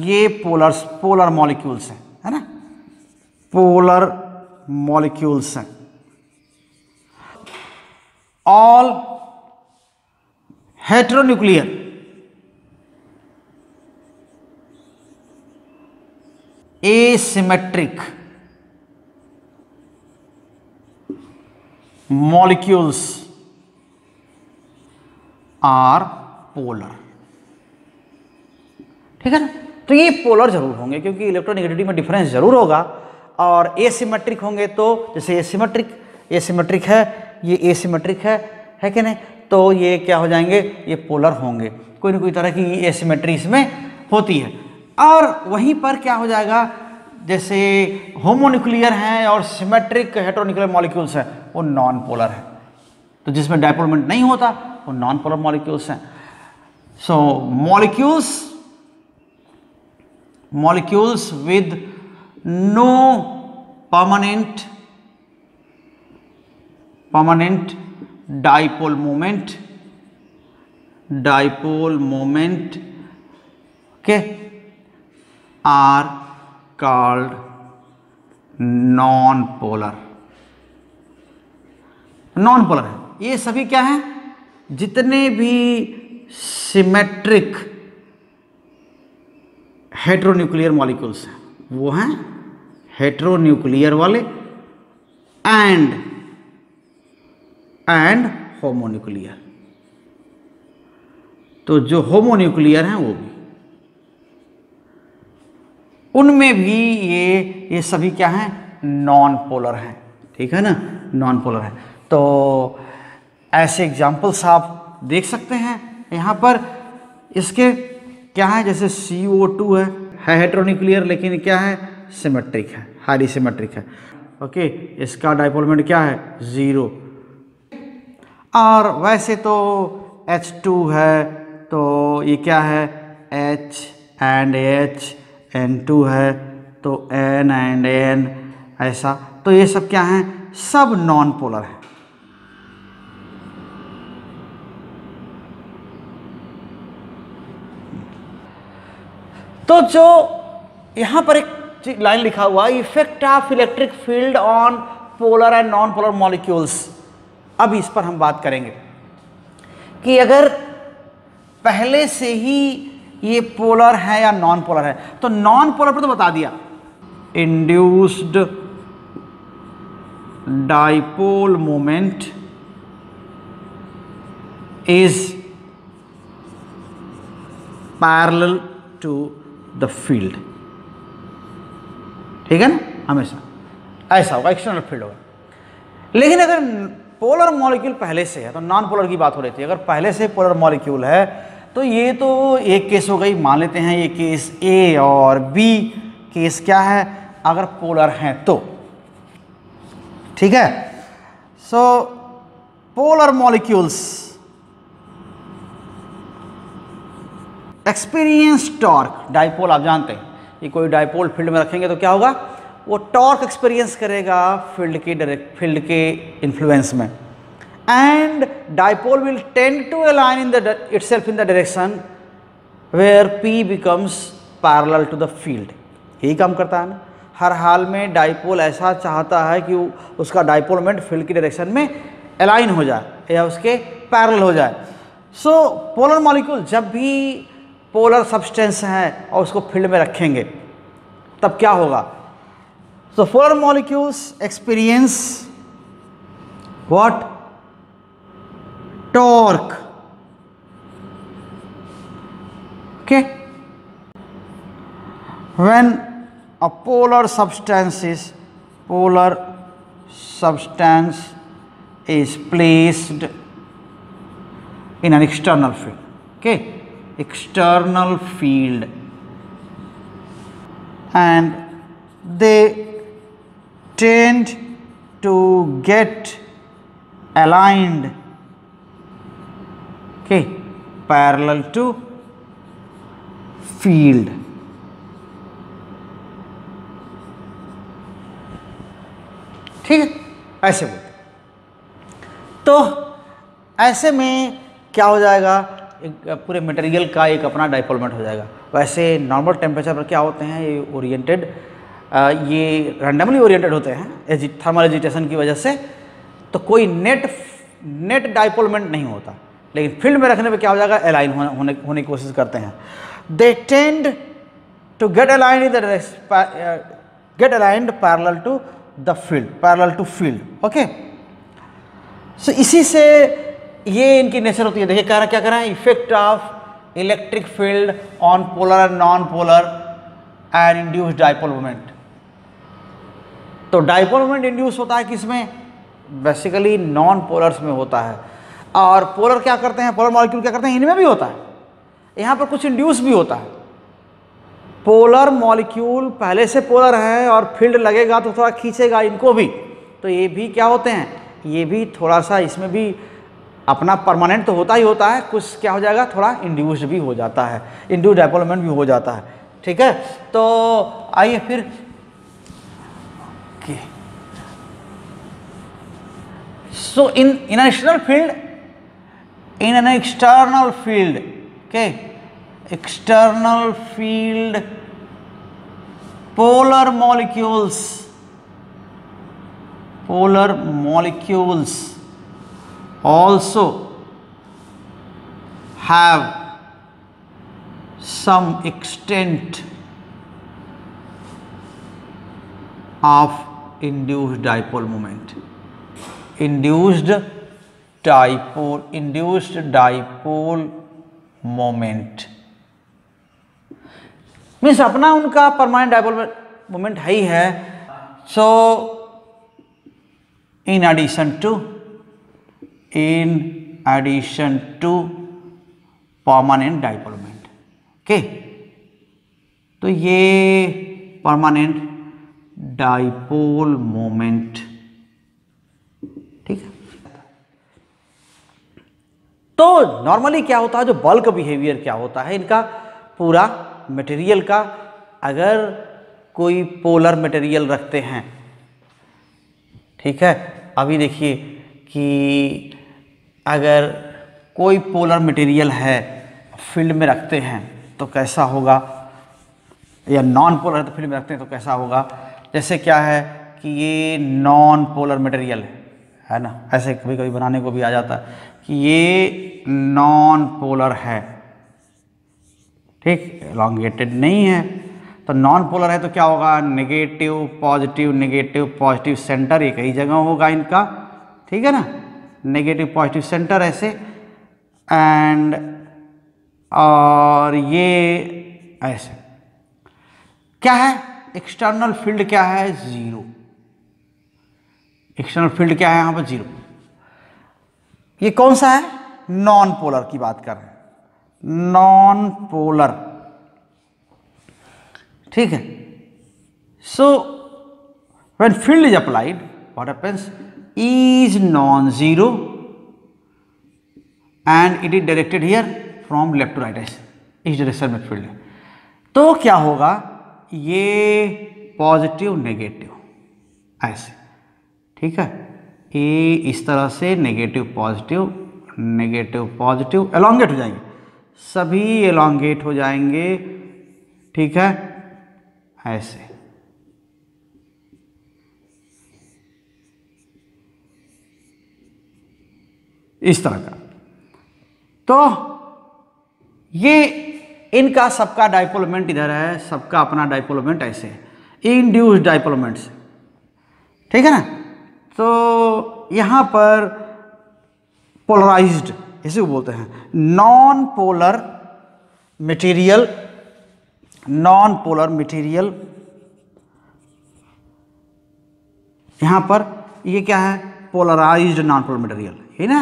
[SPEAKER 1] ये पोलर मॉलिक्यूल्स हैं, है ना, पोलर मॉलिक्यूल्स हैं। All heteronuclear asymmetric molecules are polar, ठीक है ना। तो ये पोलर जरूर होंगे क्योंकि इलेक्ट्रोनेगेटिविटी में डिफरेंस जरूर होगा, और एसिमेट्रिक होंगे तो जैसे एसिमेट्रिक है, ये एसिमेट्रिक है कि नहीं, तो ये क्या हो जाएंगे, ये पोलर होंगे, कोई ना कोई तरह की एसिमेट्री इसमें होती है। और वहीं पर क्या हो जाएगा, जैसे होमोन्यूक्लियर हैं और सिमेट्रिक हेटेरोन्यूक्लियर मॉलिक्यूल्स हैं, वो नॉन पोलर है। तो जिसमें डायपोल मोमेंट नहीं होता वो नॉन पोलर मॉलिक्यूल्स हैं। So molecules with no permanent dipole moment okay are called non-polar है। ये सभी क्या हैं? जितने भी सिमेट्रिक हेटेरोन्यूक्लियर मॉलिक्यूल्स हैं वो हैं हेटेरोन्यूक्लियर वाले एंड होमोन्यूक्लियर। तो जो होमोन्यूक्लियर हैं वो भी, उनमें भी ये सभी क्या हैं? नॉन पोलर हैं। ठीक है ना, नॉन पोलर है। तो ऐसे एग्जाम्पल्स आप देख सकते हैं यहाँ पर। इसके क्या है? जैसे CO2 है हेटेरोन्यूक्लियर लेकिन क्या है? सिमेट्रिक है, हाईली सिमेट्रिक है। ओके, इसका डायपोल मोमेंट क्या है? 0। और वैसे तो H2 है तो ये क्या है? H एंड H, N2 है तो N एंड N, ऐसा। तो ये सब क्या हैं? सब नॉन पोलर है। तो जो यहां पर एक लाइन लिखा हुआ, effect of electric field on polar and non polar molecules. अब इस पर हम बात करेंगे कि अगर पहले से ही ये पोलर है या नॉन पोलर है। तो नॉन पोलर पर तो बता दिया, induced dipole moment is parallel to the field. ठीक है ना, हमेशा ऐसा होगा, एक्सटर्नल फील्ड होगा। लेकिन अगर पोलर मॉलिक्यूल पहले से है, तो नॉन पोलर की बात हो रही थी, अगर पहले से पोलर मॉलिक्यूल है तो ये तो एक केस हो गई, मान लेते हैं ये केस ए, और बी केस क्या है? अगर पोलर हैं तो। ठीक है, so polar molecules experience torque, dipole आप जानते हैं, ये कोई डाइपोल फील्ड में रखेंगे तो क्या होगा? वो टॉर्क एक्सपीरियंस करेगा फील्ड के इन्फ्लुएंस में, and dipole will tend to align in itself in the direction where P becomes parallel to the field. यही काम करता है ना, हर हाल में डाइपोल ऐसा चाहता है कि उसका डाइपोल मोमेंट फील्ड की डायरेक्शन में अलाइन हो जाए या उसके पैरेलल हो जाए। सो पोलर मॉलिक्यूल जब भी पोलर सब्सटेंस है और उसको फील्ड में रखेंगे तब क्या होगा? So polar molecules experience what? Torque. Okay, when a polar substance is placed in an external field. Okay, external field, and they tend to get aligned, okay, parallel to field. ठीक है, ऐसे बोलते। तो ऐसे में क्या हो जाएगा? एक पूरे मटेरियल का एक अपना डाइपोल मोमेंट हो जाएगा। वैसे नॉर्मल टेम्परेचर पर क्या होते हैं? ये ओरिएंटेड, ये रैंडमली ओरिएंटेड होते हैं थर्मल एजिटेशन की वजह से, तो कोई नेट डाइपोल मोमेंट नहीं होता। लेकिन फील्ड में रखने पे क्या हो जाएगा? अलाइन होने की कोशिश करते हैं। They tend to get aligned in the get aligned parallel to the field, parallel to field. Okay, so इसी से ये इनकी नेचर होती है। देखिए क्या कह रहा है? Effect of electric field on polar and non polar and induced dipole moment. तो डाइपोल मोमेंट इंड्यूस होता है किसमें? बेसिकली नॉन पोलर्स में होता है। और पोलर क्या करते हैं? पोलर मॉलिक्यूल क्या करते हैं? इनमें भी होता है। यहाँ पर कुछ इंड्यूस भी होता है। पोलर मॉलिक्यूल पहले से पोलर है और फील्ड लगेगा तो थोड़ा खींचेगा इनको भी, तो ये भी क्या होते हैं, ये भी थोड़ा सा इसमें भी अपना परमानेंट तो होता ही होता है, कुछ क्या हो जाएगा, थोड़ा इंड्यूस्ड भी हो जाता है, इंड्यूस्ड डायपोलमेंट भी हो जाता है। ठीक है, तो आइए फिर so in an external field, in an external field, okay, external field, polar molecules also have some extent of induced dipole moment, induced dipole moment means अपना उनका परमानेंट डाइपोल मोमेंट है ही है। So in addition to permanent dipole moment, okay, तो ये permanent dipole moment, ठीक है। तो नॉर्मली क्या होता है, जो बल्क बिहेवियर क्या होता है इनका पूरा मटेरियल का, अगर कोई पोलर मटेरियल रखते हैं, ठीक है, अभी देखिए कि अगर कोई पोलर मटेरियल है फील्ड में रखते हैं तो कैसा होगा, या नॉन पोलर है तो फील्ड में रखते हैं तो कैसा होगा। जैसे क्या है कि ये नॉन पोलर मटेरियल है ना, ऐसे कभी कभी बनाने को भी आ जाता है कि ये नॉन पोलर है, ठीक, एलोंगेटेड नहीं है, तो नॉन पोलर है तो क्या होगा, नेगेटिव पॉजिटिव सेंटर एक ही जगह होगा इनका, ठीक है ना, नेगेटिव पॉजिटिव सेंटर ऐसे, एंड और ये ऐसे। क्या है एक्सटर्नल फील्ड, क्या है, जीरो। एक्सटर्नल फील्ड क्या है यहाँ पर, जीरो। ये कौन सा है, नॉन पोलर की बात कर रहे हैं, नॉन पोलर, ठीक है। So when field is applied what happens, is non zero and it is directed here from left to right, ऐसे इस डायरेक्शन में फील्ड है, तो क्या होगा, ये पॉजिटिव नेगेटिव ऐसे, ठीक है, ये इस तरह से नेगेटिव पॉजिटिव एलोंगेट हो जाएंगे, सभी एलोंगेट हो जाएंगे, ठीक है, ऐसे। इस तरह का, तो ये इनका सबका डाइपोल मोमेंट इधर है, सबका अपना डाइपोल मोमेंट ऐसे है, इंड्यूस्ड डाइपोल मोमेंट से, ठीक है ना। तो यहां पर पोलराइज्ड इसे बोलते हैं, नॉन पोलर मटेरियल, यहां पर ये क्या है, पोलराइज्ड नॉन पोलर मटेरियल, है ना,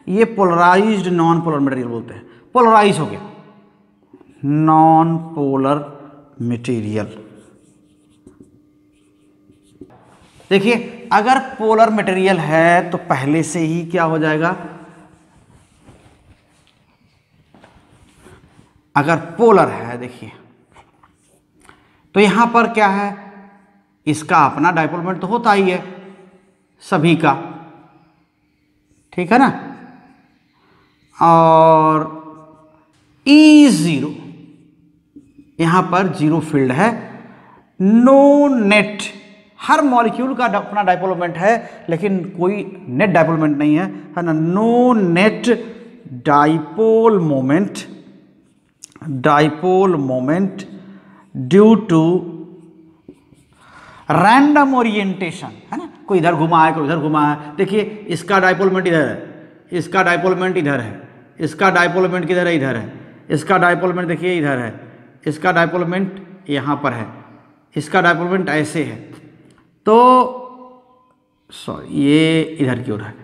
[SPEAKER 1] ये पोलराइज्ड नॉन पोलर मटेरियल बोलते हैं, पोलराइज हो गया नॉन पोलर मटेरियल। देखिए अगर पोलर मटेरियल है तो पहले से ही क्या हो जाएगा, अगर पोलर है देखिए तो यहां पर क्या है, इसका अपना डाइपोल मोमेंट तो होता ही है सभी का, ठीक है ना, और ई जीरो, यहां पर जीरो फील्ड है, नो नेट, हर मॉलिक्यूल का अपना डाइपोल मोमेंट है लेकिन कोई नेट डाइपोल मोमेंट नहीं है ना, no net dipole moment due to random orientation, है ना, कोई इधर घुमा है कोई उधर घुमा है। देखिए इसका डाइपोल मोमेंट इधर है, इसका डाइपोल मोमेंट इधर है, इसका डाइपोल मोमेंट किधर है, इधर है, इसका डाइपोल मोमेंट देखिए इधर है, इसका डाइपोल मोमेंट यहाँ पर है, इसका डाइपोल मोमेंट ऐसे है, तो सॉरी ये इधर की ओर है,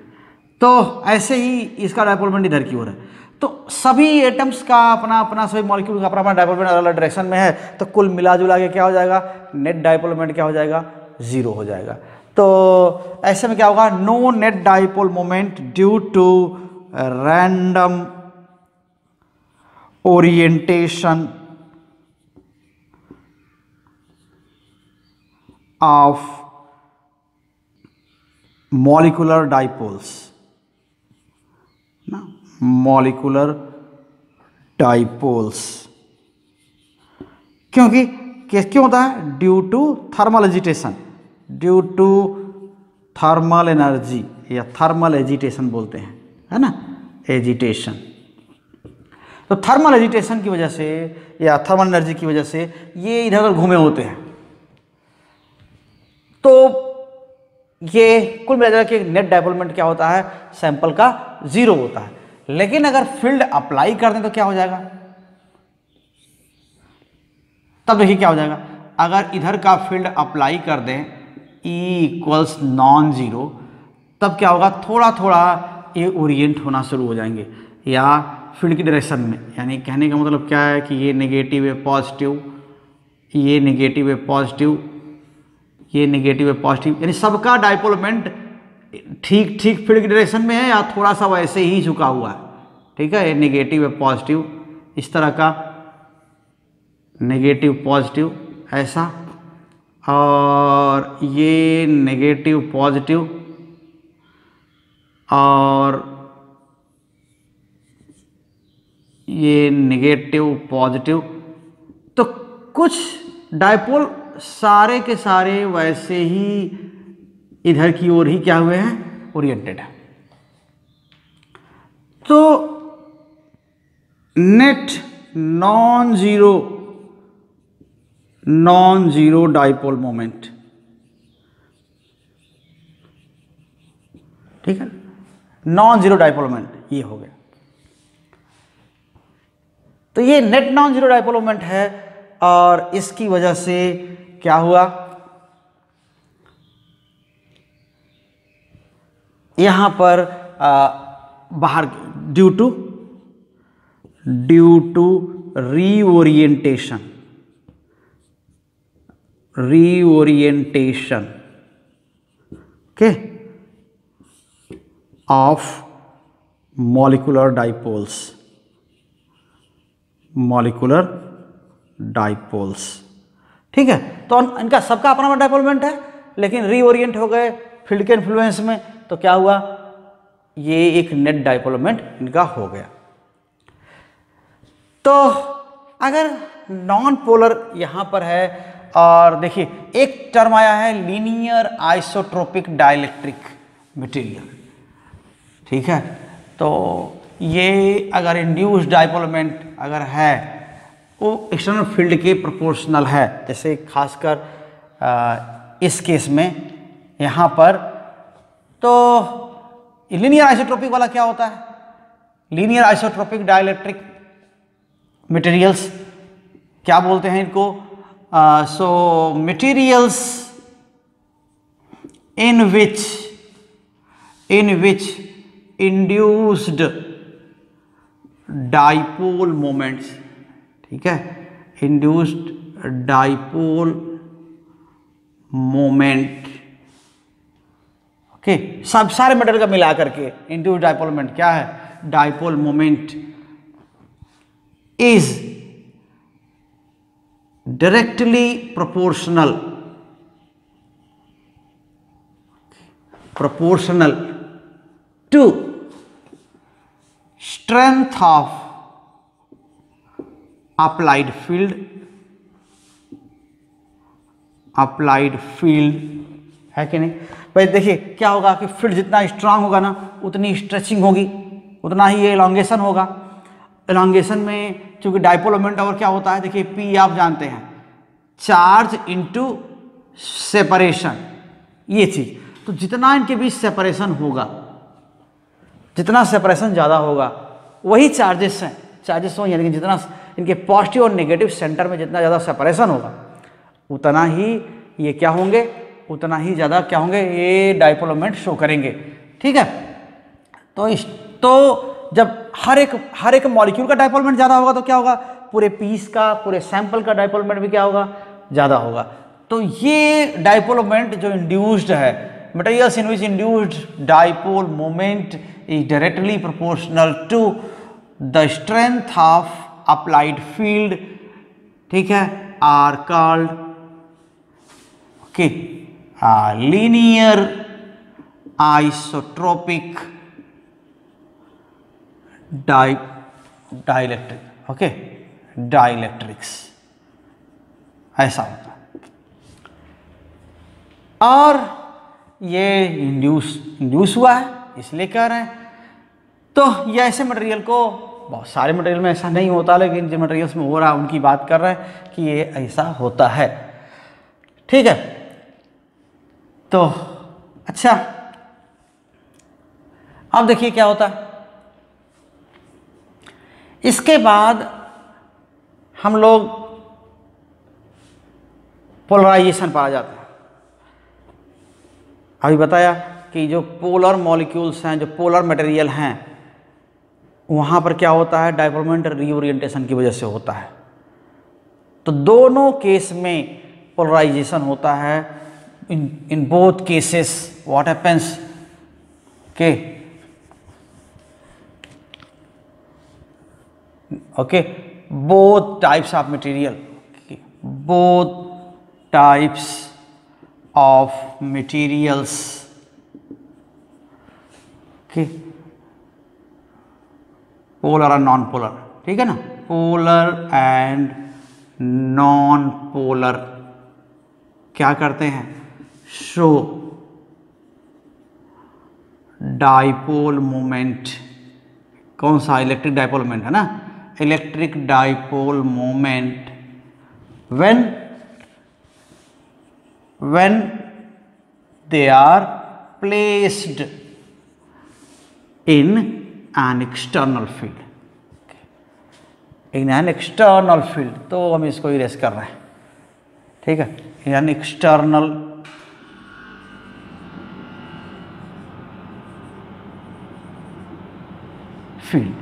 [SPEAKER 1] तो ऐसे ही इसका डायपोल मोमेंट इधर की ओर है। तो सभी एटम्स का अपना अपना, सभी मॉलिक्यूल का अपना अपना डायपोल मोमेंट अलग अलग डायरेक्शन में है, तो कुल मिला जुला के क्या हो जाएगा, नेट डायपोल मोमेंट क्या हो जाएगा, 0 हो जाएगा। तो ऐसे में क्या होगा, no net dipole moment due to random orientation of molecular dipoles ना, मॉलिक्यूलर डायपोल्स। क्योंकि क्यों होता है, due to thermal agitation, due to thermal energy या थर्मल एजिटेशन बोलते हैं, है ना, एजिटेशन। तो थर्मल एजिटेशन की वजह से या थर्मल एनर्जी की वजह से ये इधर उधर घूमे होते हैं। तो ये कुल मिलाकर के नेट डायपोल मोमेंट क्या होता है, सैंपल का 0 होता है। लेकिन अगर फील्ड अप्लाई कर दें तो क्या हो जाएगा, तब देखिए क्या हो जाएगा, अगर इधर का फील्ड अप्लाई कर दें E = नॉन जीरो, तब क्या होगा, थोड़ा थोड़ा ये ओरिएंट होना शुरू हो जाएंगे या फील्ड की डायरेक्शन में। यानी कहने का मतलब क्या है कि ये नेगेटिव है पॉजिटिव, ये नेगेटिव है पॉजिटिव, ये नेगेटिव है पॉजिटिव, यानी सबका डायपोल मोमेंट ठीक ठीक फील्ड की डायरेक्शन में है या थोड़ा सा वैसे ही झुका हुआ है। ठीक है, ये नेगेटिव है पॉजिटिव, इस तरह का नेगेटिव पॉजिटिव ऐसा, और ये नेगेटिव पॉजिटिव, और ये नेगेटिव पॉजिटिव। तो कुछ डायपोल सारे के सारे वैसे ही इधर की ओर ही क्या हुए हैं, ओरिएंटेड है। तो net non zero dipole moment, ठीक है, नॉन जीरो डायपोल मोमेंट ये हो गया। तो ये net non zero dipole moment है, और इसकी वजह से क्या हुआ, यहां पर बाहर due to reorientation okay of molecular dipoles, ठीक है। तो इनका सबका अपना अपना डायपोल मोमेंट है, लेकिन रीओरिएंट हो गए फील्ड के इन्फ्लुएंस में, तो क्या हुआ, ये एक नेट डायपोल मोमेंट इनका हो गया। तो अगर नॉन पोलर यहां पर है, और देखिए एक टर्म आया है लीनियर आइसोट्रोपिक डाइलेक्ट्रिक मटेरियल, ठीक है। तो ये अगर इंड्यूस्ड डायपोल मोमेंट अगर है वो एक्सटर्नल फील्ड के प्रोपोर्शनल है, जैसे खासकर इस केस में यहाँ पर, तो लीनियर आइसोट्रोपिक वाला क्या होता है, लीनियर आइसोट्रोपिक डाइलेक्ट्रिक मटेरियल्स क्या बोलते हैं इनको, सो materials in which induced dipole moments, ठीक है, induced dipole moment, ओके, सब सारे मेटल का मिला करके induced dipole moment क्या है, dipole moment is directly proportional to strength of applied field है कि नहीं भाई। देखिए क्या होगा कि फील्ड जितना स्ट्रांग होगा ना, उतनी स्ट्रेचिंग होगी, उतना ही ये एलोंगेशन होगा। एलोंगेशन में चूंकि डायपोल मोमेंट और क्या होता है, देखिए पी आप जानते हैं, चार्ज इनटू सेपरेशन, ये चीज। तो जितना इनके बीच सेपरेशन होगा, जितना सेपरेशन ज़्यादा होगा, वही चार्जेस हैं, चार्जेस हो, यानी कि जितना इनके पॉजिटिव और नेगेटिव सेंटर में जितना ज़्यादा सेपरेशन होगा, उतना ही ये क्या होंगे, उतना ही ज़्यादा क्या होंगे, ये डायपोल मोमेंट शो करेंगे, ठीक है। तो जब हर एक मॉलिक्यूल का डायपोल मोमेंट ज़्यादा होगा तो क्या होगा, पूरे पीस का, पूरे सैंपल का डायपोल मोमेंट भी क्या होगा, ज़्यादा होगा। तो ये डायपोल मोमेंट जो इंड्यूस्ड है, materials in which induced dipole moment is directly proportional to the strength of applied field, ठीक है, are called okay linear isotropic dielectric, okay dielectrics ऐसा होता है। और ये इंड्यूस हुआ है इसलिए कह रहे हैं। तो ये ऐसे मटेरियल को, बहुत सारे मटेरियल में ऐसा नहीं होता, लेकिन जिन मटेरियल्स में हो रहा है उनकी बात कर रहे हैं कि ये ऐसा होता है, ठीक है। तो अच्छा, अब देखिए क्या होता है। इसके बाद हम लोग पोलराइजेशन पाया जाता है। अभी बताया कि जो पोलर मॉलिक्यूल्स हैं, जो पोलर मटेरियल हैं, वहाँ पर क्या होता है, डायपोल मोमेंट रीओरिएंटेशन की वजह से होता है। तो दोनों केस में पोलराइजेशन होता है। In both cases what happens के okay both types of material, both types of materials, okay, polar और नॉन पोलर, ठीक है ना, पोलर एंड नॉन पोलर क्या करते हैं, शो डाइपोल मोमेंट। कौन सा, इलेक्ट्रिक डाइपोल मोमेंट है ना, electric dipole moment when they are placed in an external field, in an external field। तो हम इसको इरेज कर रहे हैं, ठीक है, in an external फील्ड।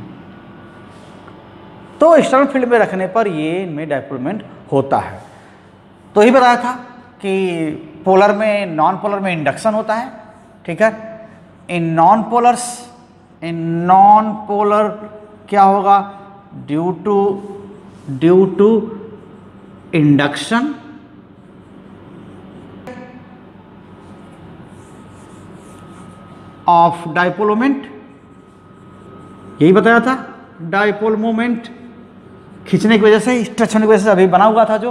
[SPEAKER 1] तो एक्सटर्नल फील्ड में रखने पर ये इनमें डायपोल मोमेंट होता है। तो ही बताया था कि पोलर में, नॉन पोलर में इंडक्शन होता है, ठीक है। इन नॉन पोलर क्या होगा, due to induction of dipole moment, यही बताया था, डायपोल मोमेंट खींचने की वजह से, स्ट्रेच होने की वजह से अभी बना हुआ था जो।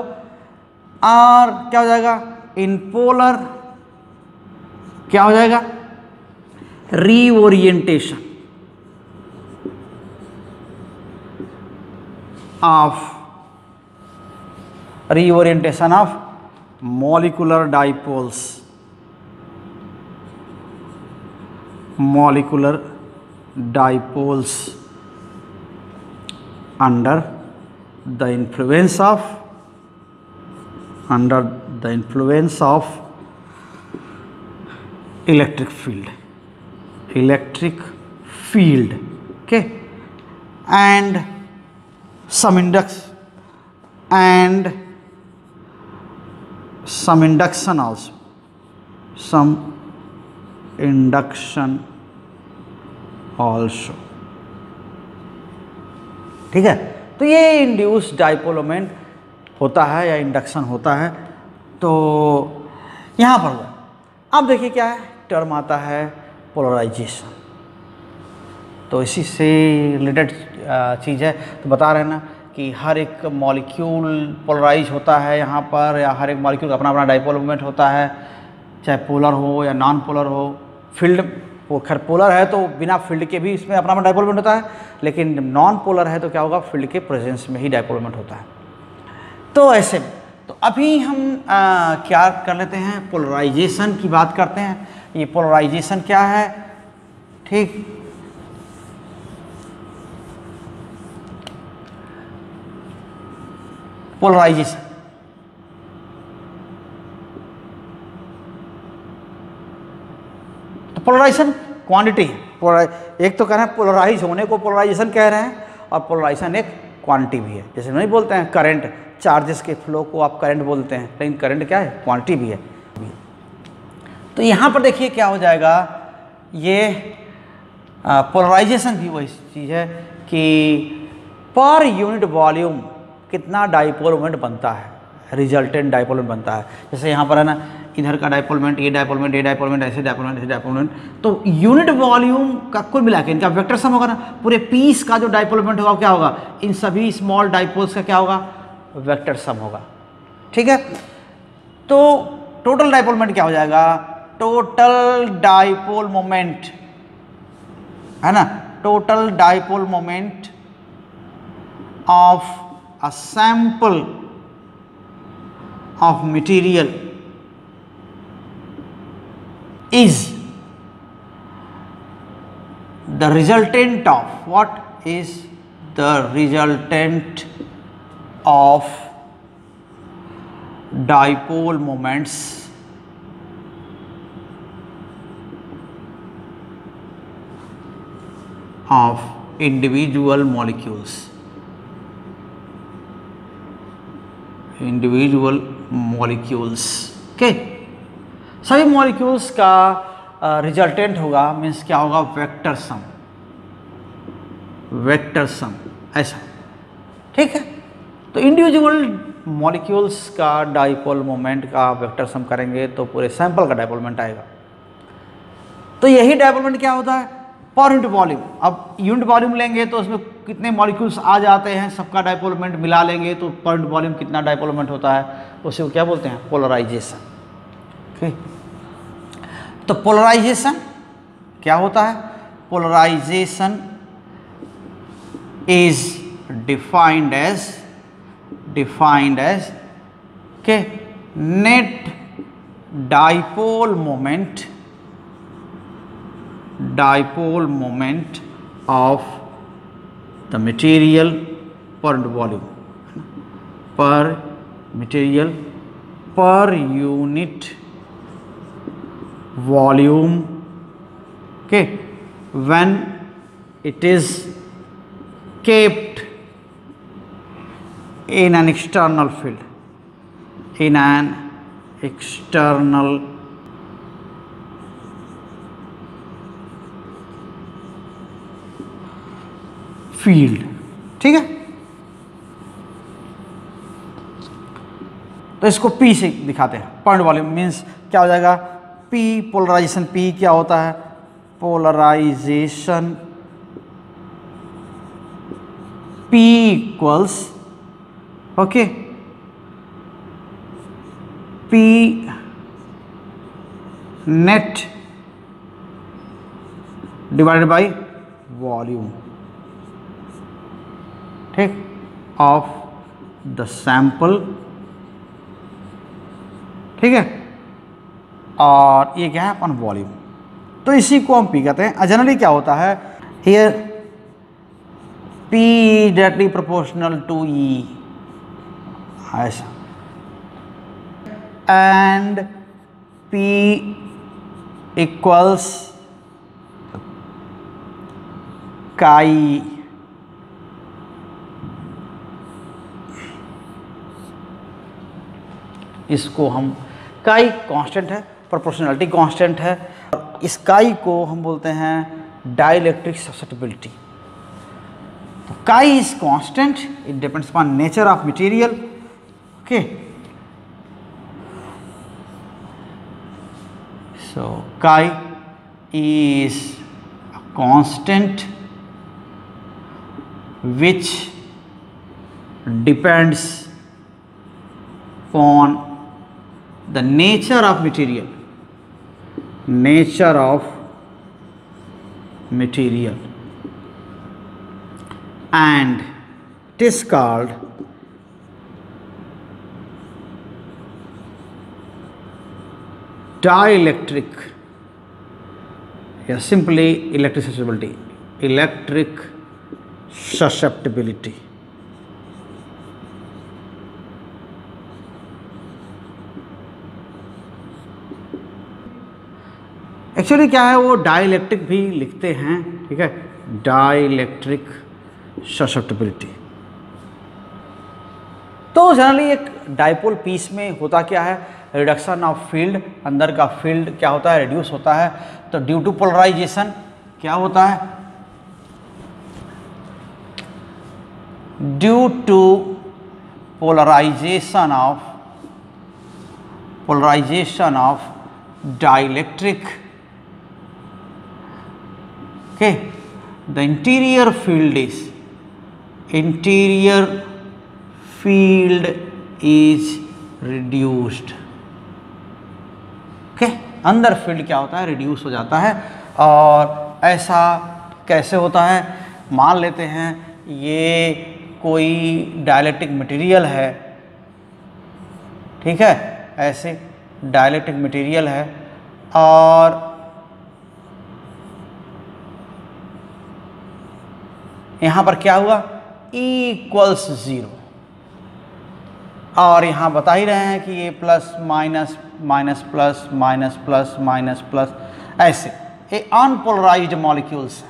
[SPEAKER 1] और क्या हो जाएगा, इन पोलर क्या हो जाएगा, reorientation of molecular dipoles under the influence of electric field, okay, and some induction also, ठीक है। तो ये इंड्यूस डायपोल मोमेंट होता है या इंडक्शन होता है। तो यहाँ पर हुआ। अब देखिए क्या है, टर्म आता है पोलराइजेशन। तो इसी से रिलेटेड चीज़ है। तो बता रहे हैं ना कि हर एक मॉलिक्यूल पोलराइज होता है यहाँ पर, या हर एक मॉलिक्यूल का अपना अपना डायपोल मोमेंट होता है, चाहे पोलर हो या नॉन पोलर हो। फील्ड वो खैर पोलर है तो बिना फील्ड के भी इसमें अपना अपना डायपोल मोमेंट होता है, लेकिन नॉन पोलर है तो क्या होगा, फील्ड के प्रेजेंस में ही डायपोल मोमेंट होता है। तो ऐसे में तो अभी हम क्या कर लेते हैं, पोलराइजेशन की बात करते हैं। ये पोलराइजेशन क्या है, ठीक, पोलराइजेशन तो पोलराइजेशन क्वांटिटी है, एक तो कह रहे हैं पोलराइज होने को पोलराइजेशन कह रहे हैं, और पोलराइजेशन एक क्वांटिटी भी है। जैसे नहीं बोलते हैं करंट, चार्जेस के फ्लो को आप करंट बोलते हैं, लेकिन करंट क्या है, क्वांटिटी भी है। तो यहाँ पर देखिए क्या हो जाएगा, ये पोलराइजेशन भी वही चीज़ है कि पर यूनिट वॉल्यूम कितना डाइपोल मोमेंट बनता है, रिजल्टेंट डाइपोल मोमेंट बनता है। जैसे यहाँ पर है ना, इधर का डाइपोल मोमेंट, ये डाइपोल मोमेंट, ये डाइपोल मोमेंट, ऐसे डाइपोल मोमेंट, ऐसे डाइपोल मोमेंट, तो यूनिट वॉल्यूम का कुल मिला के इनका वेक्टर सम होगा ना, पूरे पीस का जो डाइपोल मोमेंट होगा क्या होगा, इन सभी स्मॉल डाइपोल्स का क्या होगा, वेक्टर सम होगा। ठीक है, तो टोटल डाइपोल मोमेंट क्या हो जाएगा, टोटल डाइपोल मोमेंट है ना, total dipole moment of a sample of material is the resultant of, what is the resultant of dipole moments of individual molecules, individual molecules के सभी मॉलिक्यूल्स का resultant होगा, means क्या होगा, वेक्टर सम, वेक्टर सम ऐसा। ठीक है, तो इंडिविजुअल मॉलिक्यूल्स का डाइपोल मोमेंट का वेक्टर सम करेंगे तो पूरे सैंपल का डाइपोल मोमेंट आएगा। तो यही डाइपोल मोमेंट क्या होता है, पर यूनिट वॉल्यूम। अब यूनिट वॉल्यूम लेंगे तो उसमें कितने मॉलिक्यूल्स आ जाते हैं, सबका डाइपोल मोमेंट मिला लेंगे तो पर यूनिट वॉल्यूम कितना डाइपोल मोमेंट होता है, उसे वो क्या बोलते हैं, पोलराइजेशन। ठीक, तो पोलराइजेशन क्या होता है, पोलराइजेशन इज डिफाइंड एज के net dipole moment of the material per volume, per material per unit volume, okay, when it is kept in an external field, in an external field. ठीक है, तो इसको P से दिखाते हैं, point volume means क्या हो जाएगा, P पोलराइजेशन, P क्या होता है, polarisation P equals, okay, P net divided by volume, ठीक, ऑफ द सैंपल। ठीक है, और ये क्या है, अपन वॉल्यूम। तो इसी को हम P कहते हैं। जनरली क्या होता है, here P directly proportional to E, ऐसा, एंड P इक्वल्स काई, इसको हम काई कांस्टेंट है, प्रोपोर्शनलिटी कांस्टेंट है। इस काई को हम बोलते हैं डाइलेक्ट्रिक ससेप्टिबिलिटी। तो chi is constant, it depends upon nature of material, okay. So chi is a constant which depends on the nature of material, and it is called dielectric, या simply electric susceptibility, electric susceptibility। Actually क्या है वो dielectric भी लिखते हैं, ठीक है, dielectric susceptibility. तो जनरली एक डाइपोल पीस में होता क्या है, रिडक्शन ऑफ फील्ड, अंदर का फील्ड क्या होता है, रिड्यूस होता है। तो ड्यू टू पोलराइजेशन क्या होता है, due to polarisation of dielectric, okay, the interior field is reduced, okay, अंदर फील्ड क्या होता है, रिड्यूस हो जाता है। और ऐसा कैसे होता है, मान लेते हैं ये कोई डाइलेक्ट्रिक मटेरियल है, ठीक है, ऐसे डाइलेक्ट्रिक मटेरियल है और यहाँ पर क्या हुआ, E = 0, और यहाँ बता ही रहे हैं कि ये plus minus minus plus minus plus minus plus, ऐसे ये अनपोलराइज्ड मॉलिक्यूल्स हैं।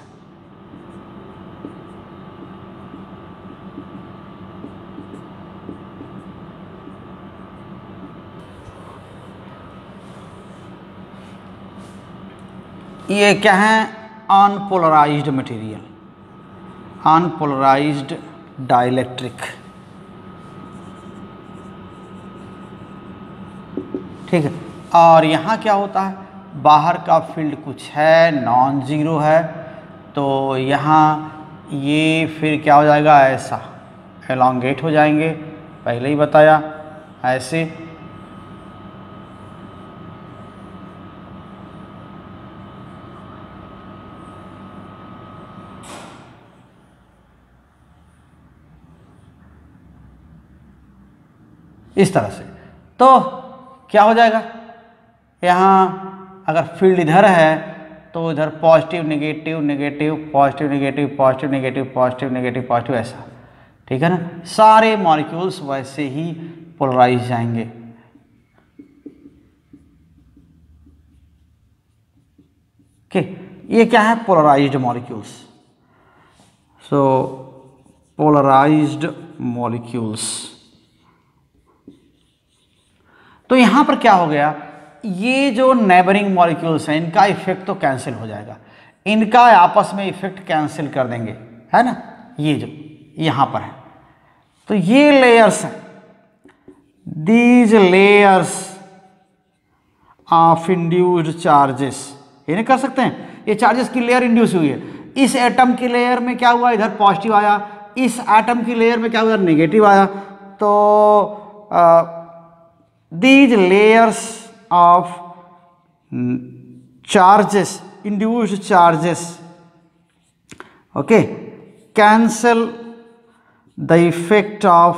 [SPEAKER 1] ये क्या है, अनपोलराइज्ड मटेरियल, अनपोलराइज्ड डाइलेक्ट्रिक, ठीक है। और यहाँ क्या होता है, बाहर का फील्ड कुछ है, नॉन ज़ीरो है, तो यहाँ ये फिर क्या हो जाएगा, ऐसा एलोंगेट हो जाएंगे, पहले ही बताया ऐसे। इस तरह से तो क्या हो जाएगा, यहाँ अगर फील्ड इधर है तो इधर positive negative negative positive negative positive negative positive negative positive, ऐसा, ठीक है ना। सारे मॉलिक्यूल्स वैसे ही पोलराइज जाएंगे। ओके, ये क्या है, पोलराइज्ड मॉलिक्यूल्स। सो पोलराइज्ड मॉलिक्यूल्स, तो यहाँ पर क्या हो गया, ये जो नेबरिंग मॉलिक्यूल्स हैं इनका इफेक्ट तो कैंसिल हो जाएगा, इनका आपस में इफेक्ट कैंसिल कर देंगे, है ना, ये जो यहाँ पर है। तो ये लेयर्स हैं, these layers of induced charges, ये नहीं कर सकते हैं, ये चार्जेस की लेयर इंड्यूस हुई है। इस एटम की लेयर में क्या हुआ, इधर पॉजिटिव आया, इस एटम की लेयर में क्या हुआ, नेगेटिव आया। तो these layers of charges, induced charges, okay, cancel the effect of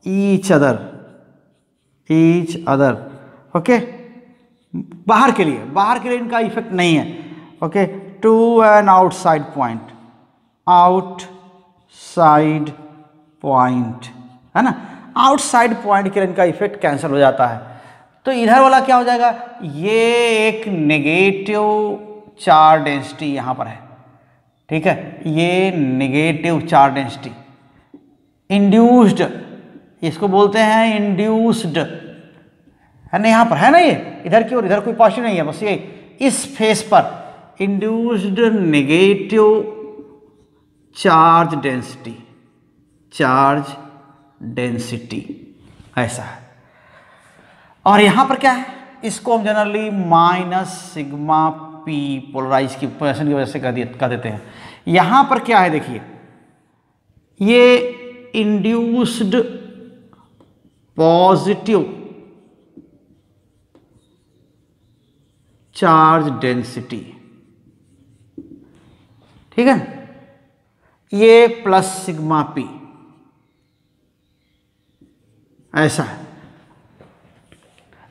[SPEAKER 1] each other, okay, बाहर के लिए इनका इफेक्ट नहीं है, okay, to an outside point, है ना, आउटसाइड पॉइंट के लिए इनका इफेक्ट कैंसिल हो जाता है। तो इधर वाला क्या हो जाएगा, ये एक नेगेटिव चार्ज डेंसिटी यहाँ पर है, ठीक है, ये नेगेटिव चार्ज डेंसिटी इंड्यूस्ड, इसको बोलते हैं इंड्यूस्ड, है ना, यहाँ पर है ना, ये इधर की ओर, इधर कोई पॉजिटिव नहीं है, बस ये इस फेस पर इंड्यूस्ड नेगेटिव चार्ज डेंसिटी, ऐसा है। और यहाँ पर क्या है, इसको हम जनरली -σp पोलराइज की पोजीशन की वजह से कर देते हैं। यहाँ पर क्या है, देखिए, ये इंड्यूस्ड पॉजिटिव चार्ज डेंसिटी, ठीक है, ये +σp, ऐसा है।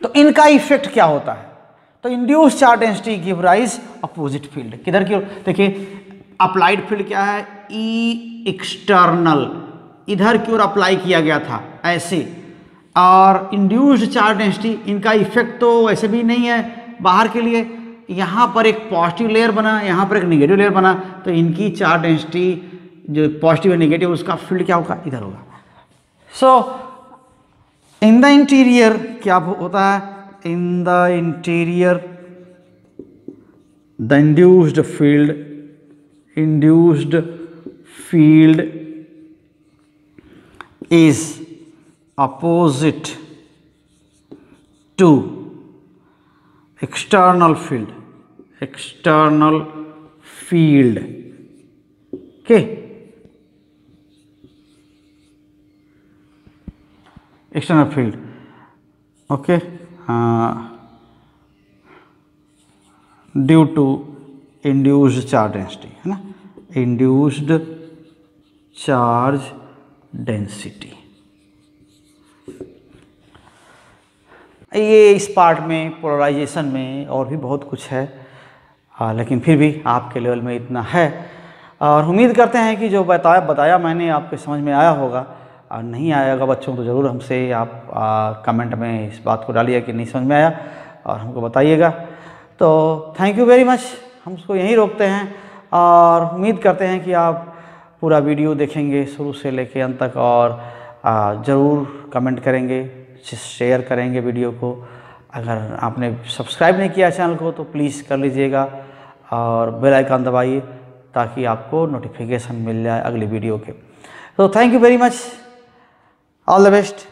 [SPEAKER 1] तो इनका इफेक्ट क्या होता है, तो induce charge density give rise opposite field, किधर की ओर, देखिए अप्लाइड फील्ड क्या है, ई एक्सटर्नल, इधर की ओर अप्लाई किया गया था ऐसे, और इंड्यूस्ड चार्ज डेंसिटी, इनका इफेक्ट तो ऐसे भी नहीं है बाहर के लिए। यहाँ पर एक पॉजिटिव लेयर बना, यहाँ पर एक नेगेटिव लेयर बना, तो इनकी चार्ज डेंसिटी जो पॉजिटिव है नेगेटिव उसका फील्ड क्या होगा, इधर होगा। सो इन द इंटीरियर क्या होता है, in the interior the induced field is opposite to external field, okay, external field, okay, due to induced charge density, है ना, induced charge density। ये इस पार्ट में पोलराइजेशन में और भी बहुत कुछ है, लेकिन फिर भी आपके लेवल में इतना है, और उम्मीद करते हैं कि जो बताया मैंने आपके समझ में आया होगा। और नहीं आएगा बच्चों तो ज़रूर हमसे आप कमेंट में इस बात को डालिए कि नहीं समझ में आया और हमको बताइएगा। तो थैंक यू वेरी मच, हम उसको यहीं रोकते हैं और उम्मीद करते हैं कि आप पूरा वीडियो देखेंगे शुरू से लेके अंत तक, और ज़रूर कमेंट करेंगे, शेयर करेंगे वीडियो को। अगर आपने सब्सक्राइब नहीं किया चैनल को तो प्लीज़ कर लीजिएगा और बेल आइकन दबाइए ताकि आपको नोटिफिकेशन मिल जाए अगली वीडियो के। तो thank you very much, all the best.